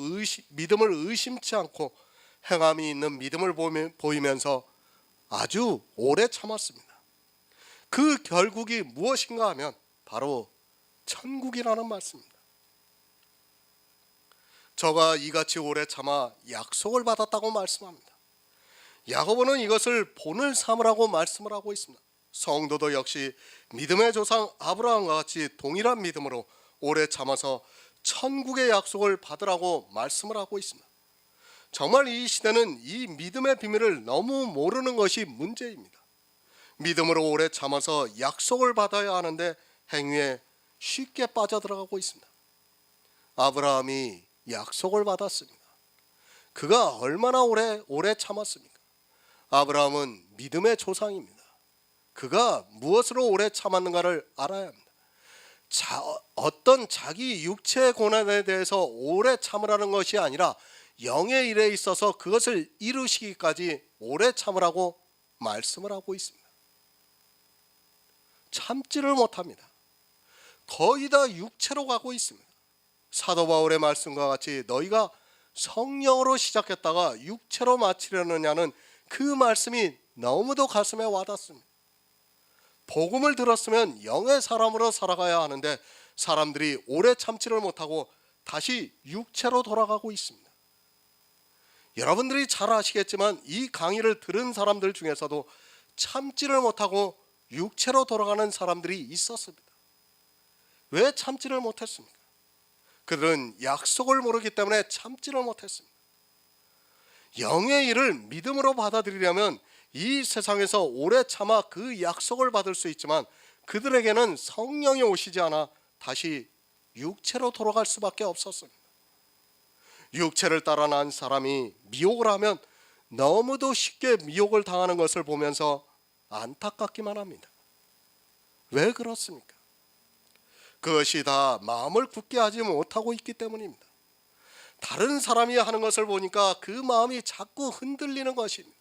믿음을 의심치 않고 행함이 있는 믿음을 보이면서 아주 오래 참았습니다. 그 결국이 무엇인가 하면 바로 천국이라는 말씀입니다. 저가 이같이 오래 참아 약속을 받았다고 말씀합니다. 야고보는 이것을 본을 삼으라고 말씀을 하고 있습니다. 성도도 역시 믿음의 조상 아브라함과 같이 동일한 믿음으로 오래 참아서 천국의 약속을 받으라고 말씀을 하고 있습니다. 정말 이 시대는 이 믿음의 비밀을 너무 모르는 것이 문제입니다. 믿음으로 오래 참아서 약속을 받아야 하는데 행위에 쉽게 빠져들어가고 있습니다. 아브라함이 약속을 받았습니다. 그가 얼마나 오래 참았습니까? 아브라함은 믿음의 조상입니다. 그가 무엇으로 오래 참았는가를 알아야 합니다. 어떤 자기 육체의 고난에 대해서 오래 참으라는 것이 아니라 영의 일에 있어서 그것을 이루시기까지 오래 참으라고 말씀을 하고 있습니다. 참지를 못합니다. 거의 다 육체로 가고 있습니다. 사도 바울의 말씀과 같이 너희가 성령으로 시작했다가 육체로 마치려느냐는 그 말씀이 너무도 가슴에 와닿습니다. 복음을 들었으면 영의 사람으로 살아가야 하는데 사람들이 오래 참지를 못하고 다시 육체로 돌아가고 있습니다. 여러분들이 잘 아시겠지만 이 강의를 들은 사람들 중에서도 참지를 못하고 육체로 돌아가는 사람들이 있었습니다. 왜 참지를 못했습니까? 그들은 약속을 모르기 때문에 참지를 못했습니다. 영의 일을 믿음으로 받아들이려면 이 세상에서 오래 참아 그 약속을 받을 수 있지만 그들에게는 성령이 오시지 않아 다시 육체로 돌아갈 수밖에 없었습니다. 육체를 따라 난 사람이 미혹을 하면 너무도 쉽게 미혹을 당하는 것을 보면서 안타깝기만 합니다. 왜 그렇습니까? 그것이 다 마음을 굳게 하지 못하고 있기 때문입니다. 다른 사람이 하는 것을 보니까 그 마음이 자꾸 흔들리는 것입니다.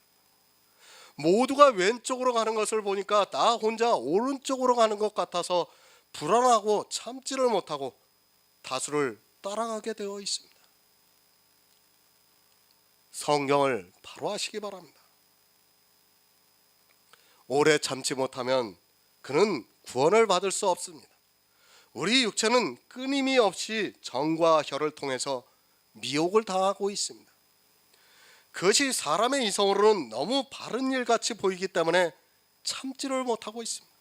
모두가 왼쪽으로 가는 것을 보니까 나 혼자 오른쪽으로 가는 것 같아서 불안하고 참지를 못하고 다수를 따라가게 되어 있습니다. 성경을 바로 하시기 바랍니다. 오래 참지 못하면 그는 구원을 받을 수 없습니다. 우리 육체는 끊임이 없이 정과 혀를 통해서 미혹을 당하고 있습니다. 그것이 사람의 이성으로는 너무 바른 일같이 보이기 때문에 참지를 못하고 있습니다.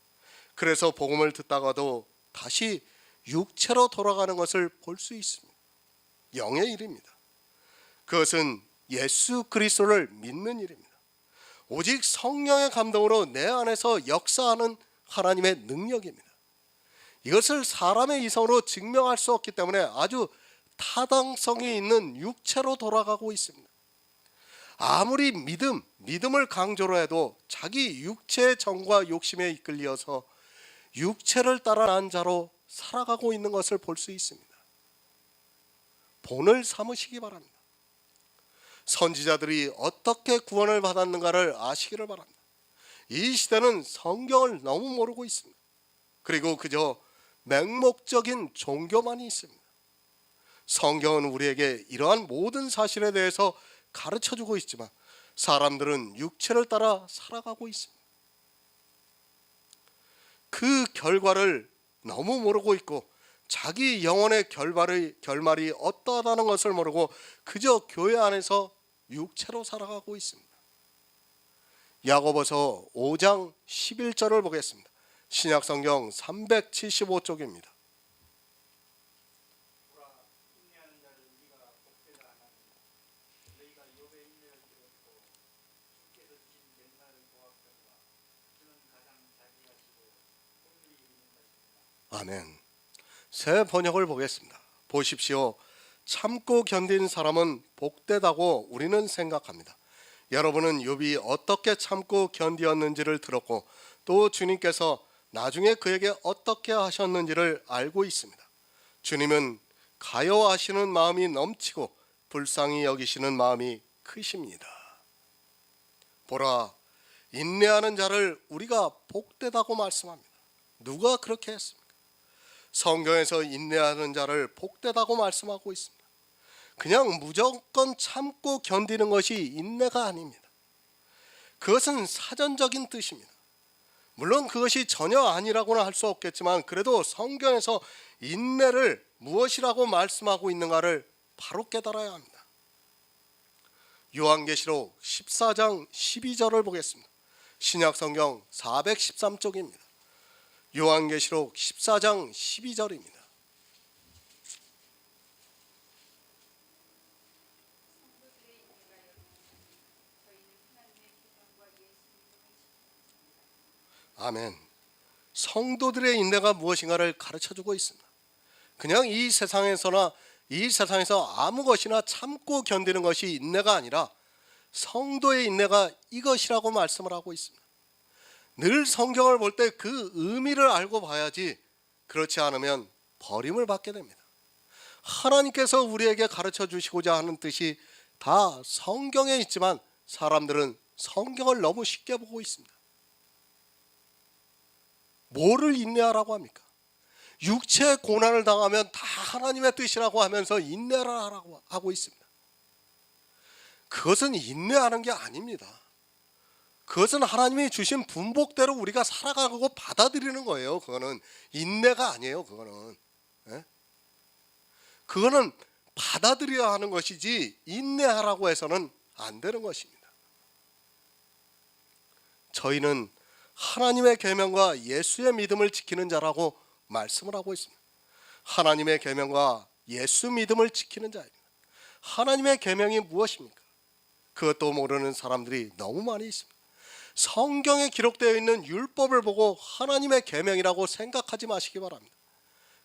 그래서 복음을 듣다가도 다시 육체로 돌아가는 것을 볼 수 있습니다. 영의 일입니다. 그것은 예수 그리스도를 믿는 일입니다. 오직 성령의 감동으로 내 안에서 역사하는 하나님의 능력입니다. 이것을 사람의 이성으로 증명할 수 없기 때문에 아주 타당성이 있는 육체로 돌아가고 있습니다. 아무리 믿음을 강조로 해도 자기 육체의 정과 욕심에 이끌려서 육체를 따라 난 자로 살아가고 있는 것을 볼 수 있습니다. 본을 삼으시기 바랍니다. 선지자들이 어떻게 구원을 받았는가를 아시기를 바랍니다. 이 시대는 성경을 너무 모르고 있습니다. 그리고 그저 맹목적인 종교만이 있습니다. 성경은 우리에게 이러한 모든 사실에 대해서 가르쳐주고 있지만 사람들은 육체를 따라 살아가고 있습니다. 그 결과를 너무 모르고 있고 자기 영혼의 결말이 어떠하다는 것을 모르고 그저 교회 안에서 육체로 살아가고 있습니다. 야고보서 5장 11절을 보겠습니다. 신약성경 375쪽입니다. 아멘. 새 번역을 보겠습니다. 보십시오. 참고 견딘 사람은 복되다고 우리는 생각합니다. 여러분은 욥이 어떻게 참고 견디었는지를 들었고 또 주님께서 나중에 그에게 어떻게 하셨는지를 알고 있습니다. 주님은 가여하시는 마음이 넘치고 불쌍히 여기시는 마음이 크십니다. 보라, 인내하는 자를 우리가 복되다고 말씀합니다. 누가 그렇게 했습니까? 성경에서 인내하는 자를 복되다고 말씀하고 있습니다. 그냥 무조건 참고 견디는 것이 인내가 아닙니다. 그것은 사전적인 뜻입니다. 물론 그것이 전혀 아니라고는 할 수 없겠지만 그래도 성경에서 인내를 무엇이라고 말씀하고 있는가를 바로 깨달아야 합니다. 요한계시록 14장 12절을 보겠습니다. 신약성경 413쪽입니다. 요한계시록 14장 12절입니다. 아멘. 성도들의 인내가 무엇인가를 가르쳐주고 있습니다. 그냥 이 세상에서 아무 것이나 참고 견디는 것이 인내가 아니라 성도의 인내가 이것이라고 말씀을 하고 있습니다. 늘 성경을 볼 때 그 의미를 알고 봐야지 그렇지 않으면 버림을 받게 됩니다. 하나님께서 우리에게 가르쳐 주시고자 하는 뜻이 다 성경에 있지만 사람들은 성경을 너무 쉽게 보고 있습니다. 뭐를 인내하라고 합니까? 육체의 고난을 당하면 다 하나님의 뜻이라고 하면서 인내를 하라고 하고 있습니다. 그것은 인내하는 게 아닙니다. 그것은 하나님이 주신 분복대로 우리가 살아가고 받아들이는 거예요. 그거는 인내가 아니에요. 그거는 받아들여야 하는 것이지 인내하라고 해서는 안 되는 것입니다. 저희는 하나님의 계명과 예수의 믿음을 지키는 자라고 말씀을 하고 있습니다. 하나님의 계명과 예수 믿음을 지키는 자입니다. 하나님의 계명이 무엇입니까? 그것도 모르는 사람들이 너무 많이 있습니다. 성경에 기록되어 있는 율법을 보고 하나님의 계명이라고 생각하지 마시기 바랍니다.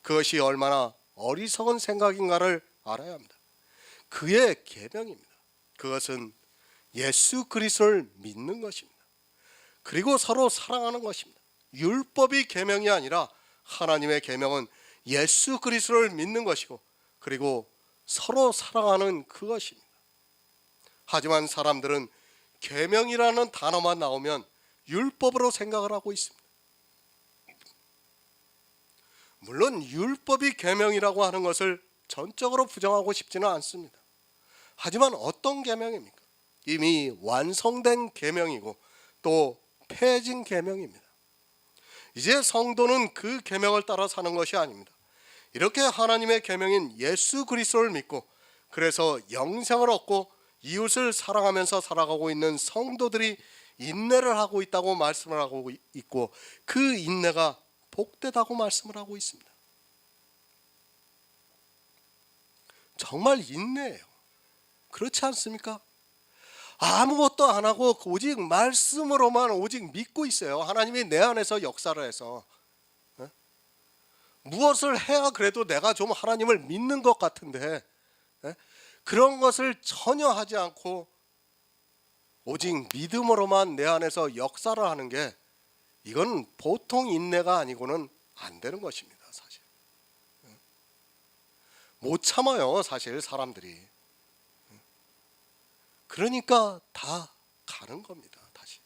그것이 얼마나 어리석은 생각인가를 알아야 합니다. 그의 계명입니다. 그것은 예수 그리스도를 믿는 것입니다. 그리고 서로 사랑하는 것입니다. 율법이 계명이 아니라 하나님의 계명은 예수 그리스도를 믿는 것이고 그리고 서로 사랑하는 그것입니다. 하지만 사람들은 계명이라는 단어만 나오면 율법으로 생각을 하고 있습니다. 물론 율법이 계명이라고 하는 것을 전적으로 부정하고 싶지는 않습니다. 하지만 어떤 계명입니까? 이미 완성된 계명이고 또 폐해진 계명입니다. 이제 성도는 그 계명을 따라 사는 것이 아닙니다. 이렇게 하나님의 계명인 예수 그리스도를 믿고 그래서 영생을 얻고 이웃을 사랑하면서 살아가고 있는 성도들이 인내를 하고 있다고 말씀을 하고 있고 그 인내가 복되다고 말씀을 하고 있습니다. 정말 인내예요. 그렇지 않습니까? 아무것도 안 하고 오직 말씀으로만 오직 믿고 있어요. 하나님이 내 안에서 역사를 해서 무엇을 해야 그래도 내가 좀 하나님을 믿는 것 같은데 그런 것을 전혀 하지 않고 오직 믿음으로만 내 안에서 역사를 하는 게 이건 보통 인내가 아니고는 안 되는 것입니다. 사실 못 참아요. 사실 사람들이. 그러니까 다 가는 겁니다. 다시.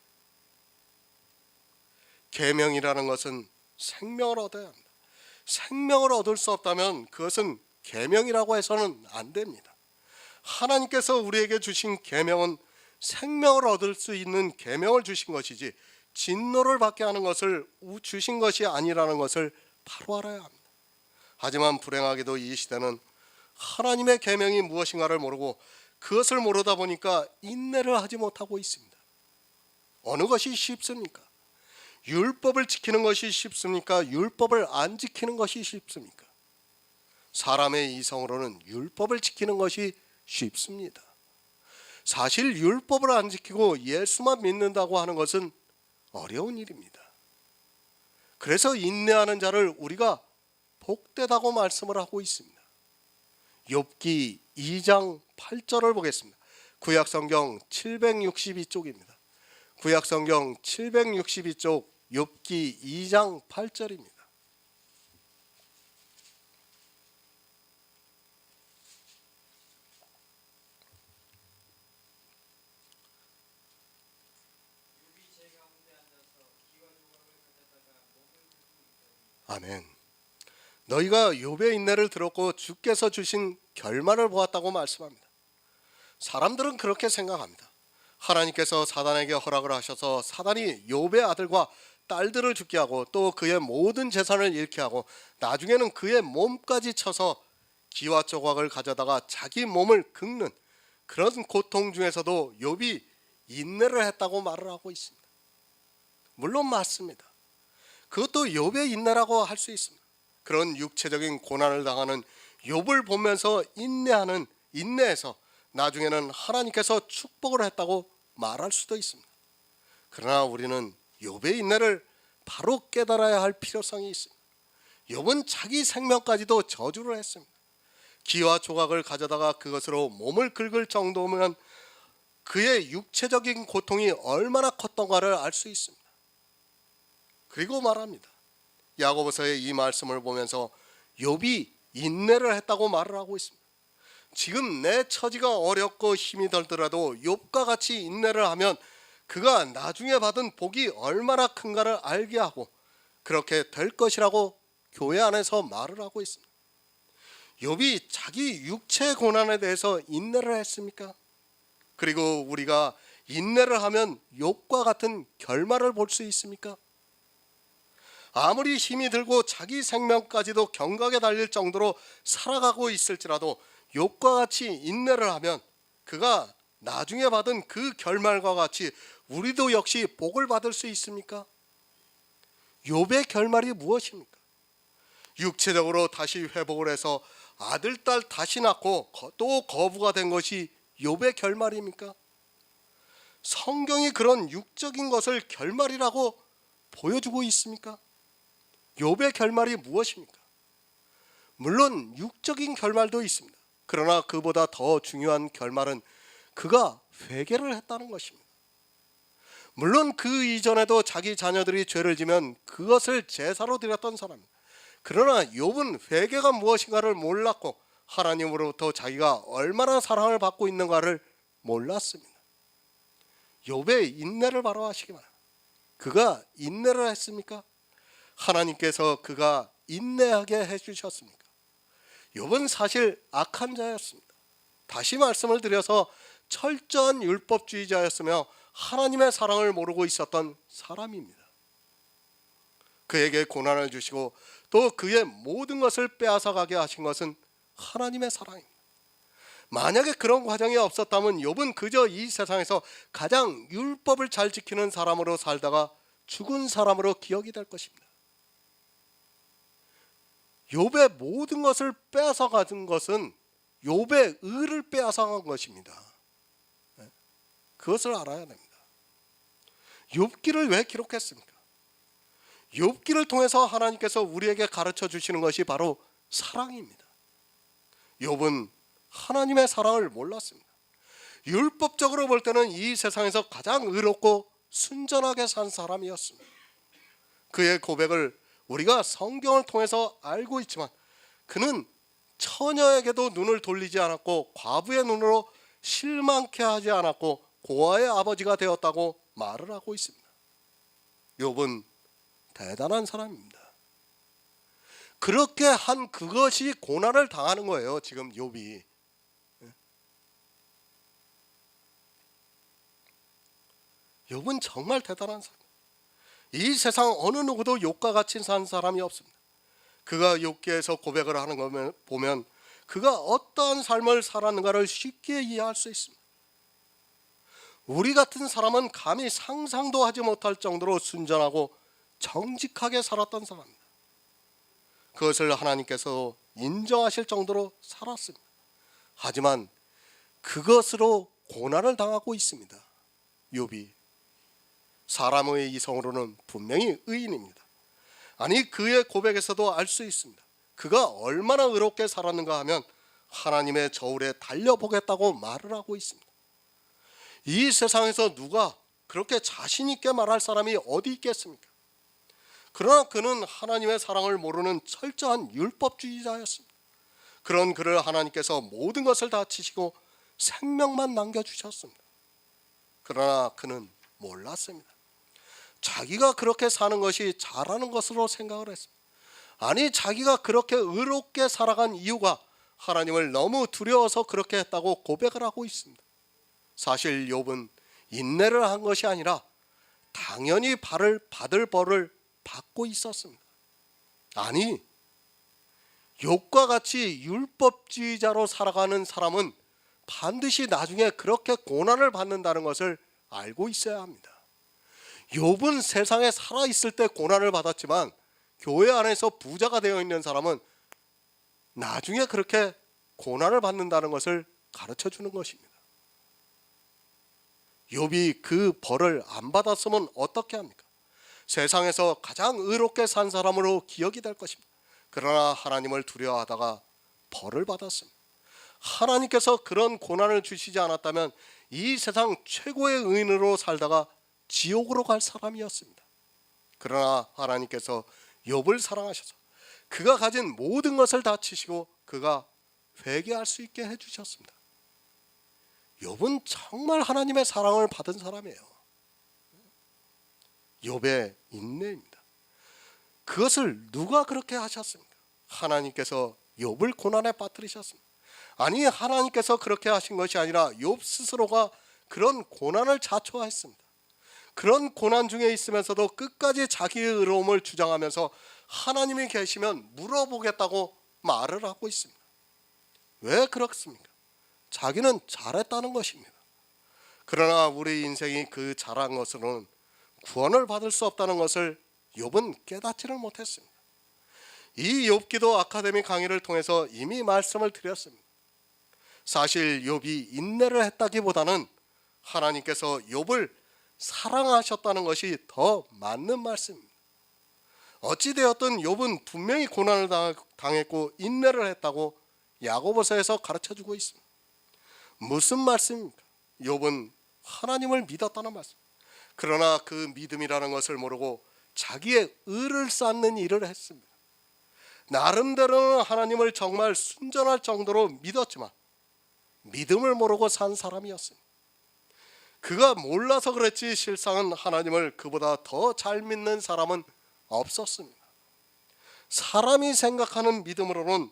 계명이라는 것은 생명을 얻어야 합니다. 생명을 얻을 수 없다면 그것은 계명이라고 해서는 안 됩니다. 하나님께서 우리에게 주신 계명은 생명을 얻을 수 있는 계명을 주신 것이지 진노를 받게 하는 것을 주신 것이 아니라는 것을 바로 알아야 합니다. 하지만 불행하게도 이 시대는 하나님의 계명이 무엇인가를 모르고 그것을 모르다 보니까 인내를 하지 못하고 있습니다. 어느 것이 쉽습니까? 율법을 지키는 것이 쉽습니까? 율법을 안 지키는 것이 쉽습니까? 사람의 이성으로는 율법을 지키는 것이 쉽습니다. 사실 율법을 안 지키고 예수만 믿는다고 하는 것은 어려운 일입니다. 그래서 인내하는 자를 우리가 복되다고 말씀을 하고 있습니다. 욥기 2장 8절을 보겠습니다. 구약성경 762쪽입니다. 구약성경 762쪽 욥기 2장 8절입니다. 아멘. 너희가 욥의 인내를 들었고 주께서 주신 결말을 보았다고 말씀합니다. 사람들은 그렇게 생각합니다. 하나님께서 사단에게 허락을 하셔서 사단이 욥의 아들과 딸들을 죽게 하고 또 그의 모든 재산을 잃게 하고 나중에는 그의 몸까지 쳐서 기와 조각을 가져다가 자기 몸을 긁는 그런 고통 중에서도 욥이 인내를 했다고 말을 하고 있습니다. 물론 맞습니다. 그것도 욥의 인내라고 할 수 있습니다. 그런 육체적인 고난을 당하는 욥을 보면서 인내해서 나중에는 하나님께서 축복을 했다고 말할 수도 있습니다. 그러나 우리는 욥의 인내를 바로 깨달아야 할 필요성이 있습니다. 욥은 자기 생명까지도 저주를 했습니다. 기와 조각을 가져다가 그것으로 몸을 긁을 정도면 그의 육체적인 고통이 얼마나 컸던가를 알 수 있습니다. 그리고 말합니다. 야고보서의 이 말씀을 보면서 욥이 인내를 했다고 말을 하고 있습니다. 지금 내 처지가 어렵고 힘이 들더라도 욥과 같이 인내를 하면 그가 나중에 받은 복이 얼마나 큰가를 알게 하고 그렇게 될 것이라고 교회 안에서 말을 하고 있습니다. 욥이 자기 육체의 고난에 대해서 인내를 했습니까? 그리고 우리가 인내를 하면 욥과 같은 결말을 볼 수 있습니까? 아무리 힘이 들고 자기 생명까지도 경각에 달릴 정도로 살아가고 있을지라도 욥과 같이 인내를 하면 그가 나중에 받은 그 결말과 같이 우리도 역시 복을 받을 수 있습니까? 욥의 결말이 무엇입니까? 육체적으로 다시 회복을 해서 아들, 딸 다시 낳고 또 거부가 된 것이 욥의 결말입니까? 성경이 그런 육적인 것을 결말이라고 보여주고 있습니까? 욥의 결말이 무엇입니까? 물론 육적인 결말도 있습니다. 그러나 그보다 더 중요한 결말은 그가 회개를 했다는 것입니다. 물론 그 이전에도 자기 자녀들이 죄를 지면 그것을 제사로 드렸던 사람입니다. 그러나 욥은 회개가 무엇인가를 몰랐고 하나님으로부터 자기가 얼마나 사랑을 받고 있는가를 몰랐습니다. 욥의 인내를 바라보시기 바랍니다. 그가 인내를 했습니까? 하나님께서 그가 인내하게 해주셨습니까? 욥은 사실 악한 자였습니다. 다시 말씀을 드려서 철저한 율법주의자였으며 하나님의 사랑을 모르고 있었던 사람입니다. 그에게 고난을 주시고 또 그의 모든 것을 빼앗아가게 하신 것은 하나님의 사랑입니다. 만약에 그런 과정이 없었다면 욥은 그저 이 세상에서 가장 율법을 잘 지키는 사람으로 살다가 죽은 사람으로 기억이 될 것입니다. 욥의 모든 것을 빼앗아간 것은 욥의 의를 빼앗아간 것입니다. 그것을 알아야 됩니다. 욥기를 왜 기록했습니까? 욥기를 통해서 하나님께서 우리에게 가르쳐 주시는 것이 바로 사랑입니다. 욥은 하나님의 사랑을 몰랐습니다. 율법적으로 볼 때는 이 세상에서 가장 의롭고 순전하게 산 사람이었습니다. 그의 고백을 우리가 성경을 통해서 알고 있지만 그는 처녀에게도 눈을 돌리지 않았고 과부의 눈으로 실망케 하지 않았고 고아의 아버지가 되었다고 말을 하고 있습니다. 욥은 대단한 사람입니다. 그렇게 한 그것이 고난을 당하는 거예요. 지금 욥이. 욥은 정말 대단한 사람. 이 세상 어느 누구도 욥과 같이 산 사람이 없습니다. 그가 욥기에서 고백을 하는 거 보면 그가 어떠한 삶을 살았는가를 쉽게 이해할 수 있습니다. 우리 같은 사람은 감히 상상도 하지 못할 정도로 순전하고 정직하게 살았던 사람입니다. 그것을 하나님께서 인정하실 정도로 살았습니다. 하지만 그것으로 고난을 당하고 있습니다. 욥이 사람의 이성으로는 분명히 의인입니다. 아니 그의 고백에서도 알 수 있습니다. 그가 얼마나 의롭게 살았는가 하면 하나님의 저울에 달려보겠다고 말을 하고 있습니다. 이 세상에서 누가 그렇게 자신 있게 말할 사람이 어디 있겠습니까? 그러나 그는 하나님의 사랑을 모르는 철저한 율법주의자였습니다. 그런 그를 하나님께서 모든 것을 다 치시고 생명만 남겨주셨습니다. 그러나 그는 몰랐습니다. 자기가 그렇게 사는 것이 잘하는 것으로 생각을 했습니다. 아니 자기가 그렇게 의롭게 살아간 이유가 하나님을 너무 두려워서 그렇게 했다고 고백을 하고 있습니다. 사실 욥은 인내를 한 것이 아니라 당연히 받을 벌을 받고 있었습니다. 아니 욥과 같이 율법주의자로 살아가는 사람은 반드시 나중에 그렇게 고난을 받는다는 것을 알고 있어야 합니다. 욥은 세상에 살아있을 때 고난을 받았지만 교회 안에서 부자가 되어 있는 사람은 나중에 그렇게 고난을 받는다는 것을 가르쳐 주는 것입니다. 욥이 그 벌을 안 받았으면 어떻게 합니까? 세상에서 가장 의롭게 산 사람으로 기억이 될 것입니다. 그러나 하나님을 두려워하다가 벌을 받았습니다. 하나님께서 그런 고난을 주시지 않았다면 이 세상 최고의 의인으로 살다가 지옥으로 갈 사람이었습니다. 그러나 하나님께서 욥을 사랑하셔서 그가 가진 모든 것을 다 치시고 그가 회개할 수 있게 해주셨습니다. 욥은 정말 하나님의 사랑을 받은 사람이에요. 욥의 인내입니다. 그것을 누가 그렇게 하셨습니까? 하나님께서 욥을 고난에 빠뜨리셨습니다. 아니 하나님께서 그렇게 하신 것이 아니라 욥 스스로가 그런 고난을 자초했습니다. 그런 고난 중에 있으면서도 끝까지 자기의 의로움을 주장하면서 하나님이 계시면 물어보겠다고 말을 하고 있습니다. 왜 그렇습니까? 자기는 잘했다는 것입니다. 그러나 우리 인생이 그 잘한 것으로는 구원을 받을 수 없다는 것을 욥은 깨닫지를 못했습니다. 이 욥기도 아카데미 강의를 통해서 이미 말씀을 드렸습니다. 사실 욥이 인내를 했다기보다는 하나님께서 욥을 사랑하셨다는 것이 더 맞는 말씀입니다. 어찌되었든 욥은 분명히 고난을 당했고 인내를 했다고 야고보서에서 가르쳐주고 있습니다. 무슨 말씀입니까? 욥은 하나님을 믿었다는 말씀. 그러나 그 믿음이라는 것을 모르고 자기의 의를 쌓는 일을 했습니다. 나름대로는 하나님을 정말 순전할 정도로 믿었지만 믿음을 모르고 산 사람이었습니다. 그가 몰라서 그랬지 실상은 하나님을 그보다 더 잘 믿는 사람은 없었습니다. 사람이 생각하는 믿음으로는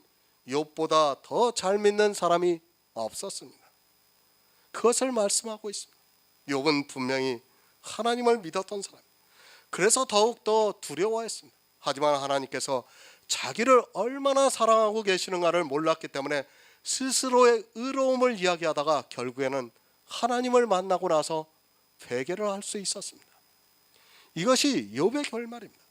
욥보다 더 잘 믿는 사람이 없었습니다. 그것을 말씀하고 있습니다. 욥은 분명히 하나님을 믿었던 사람. 그래서 더욱더 두려워했습니다. 하지만 하나님께서 자기를 얼마나 사랑하고 계시는가를 몰랐기 때문에 스스로의 의로움을 이야기하다가 결국에는 하나님을 만나고 나서 회개를 할 수 있었습니다. 이것이 욥의 결말입니다.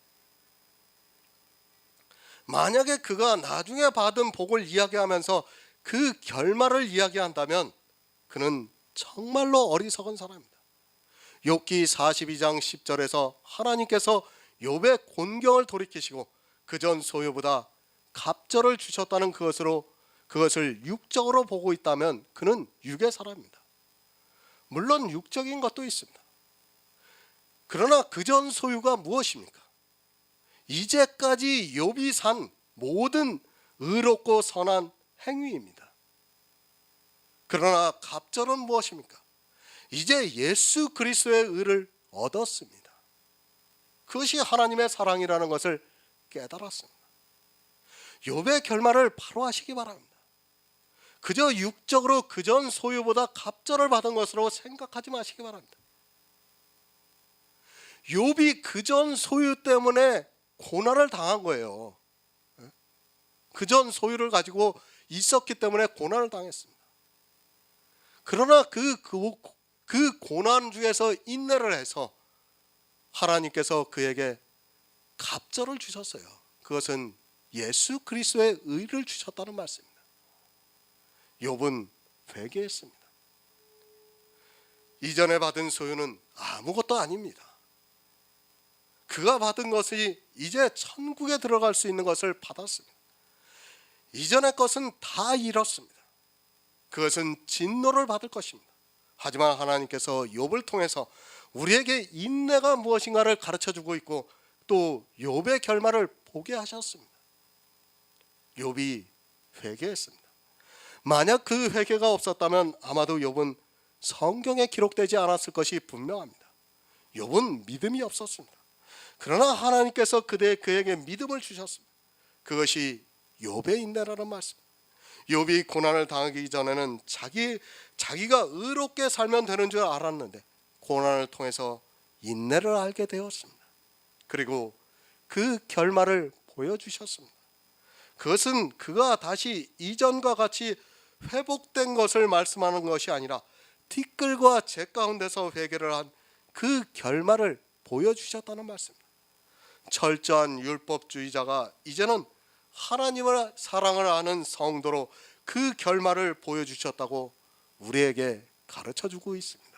만약에 그가 나중에 받은 복을 이야기하면서 그 결말을 이야기한다면 그는 정말로 어리석은 사람입니다. 욥기 42장 10절에서 하나님께서 욥의 곤경을 돌이키시고 그전 소유보다 갑절을 주셨다는 그것을 육적으로 보고 있다면 그는 육의 사람입니다. 물론 육적인 것도 있습니다. 그러나 그전 소유가 무엇입니까? 이제까지 욥이 산 모든 의롭고 선한 행위입니다. 그러나 갑절은 무엇입니까? 이제 예수 그리스도의 의를 얻었습니다. 그것이 하나님의 사랑이라는 것을 깨달았습니다. 욥의 결말을 바로 하시기 바랍니다. 그저 육적으로 그전 소유보다 갑절을 받은 것으로 생각하지 마시기 바랍니다. 욥이 그전 소유 때문에 고난을 당한 거예요. 그전 소유를 가지고 있었기 때문에 고난을 당했습니다. 그러나 그 고난 중에서 인내를 해서 하나님께서 그에게 갑절을 주셨어요. 그것은 예수 그리스도의 의를 주셨다는 말씀입니다. 욥은 회개했습니다. 이전에 받은 소유는 아무것도 아닙니다. 그가 받은 것이 이제 천국에 들어갈 수 있는 것을 받았습니다. 이전의 것은 다 잃었습니다. 그것은 진노를 받을 것입니다. 하지만 하나님께서 욥을 통해서 우리에게 인내가 무엇인가를 가르쳐주고 있고 또 욥의 결말을 보게 하셨습니다. 욥이 회개했습니다. 만약 그 회개가 없었다면 아마도 욥은 성경에 기록되지 않았을 것이 분명합니다. 욥은 믿음이 없었습니다. 그러나 하나님께서 그에게 믿음을 주셨습니다. 그것이 욥의 인내라는 말씀. 욥이 고난을 당하기 전에는 자기가 의롭게 살면 되는 줄 알았는데 고난을 통해서 인내를 알게 되었습니다. 그리고 그 결말을 보여주셨습니다. 그것은 그가 다시 이전과 같이 회복된 것을 말씀하는 것이 아니라 티끌과 재 가운데서 회개를 한 그 결말을 보여주셨다는 말씀입니다. 철저한 율법주의자가 이제는 하나님을 사랑을 하는 성도로 그 결말을 보여주셨다고 우리에게 가르쳐주고 있습니다.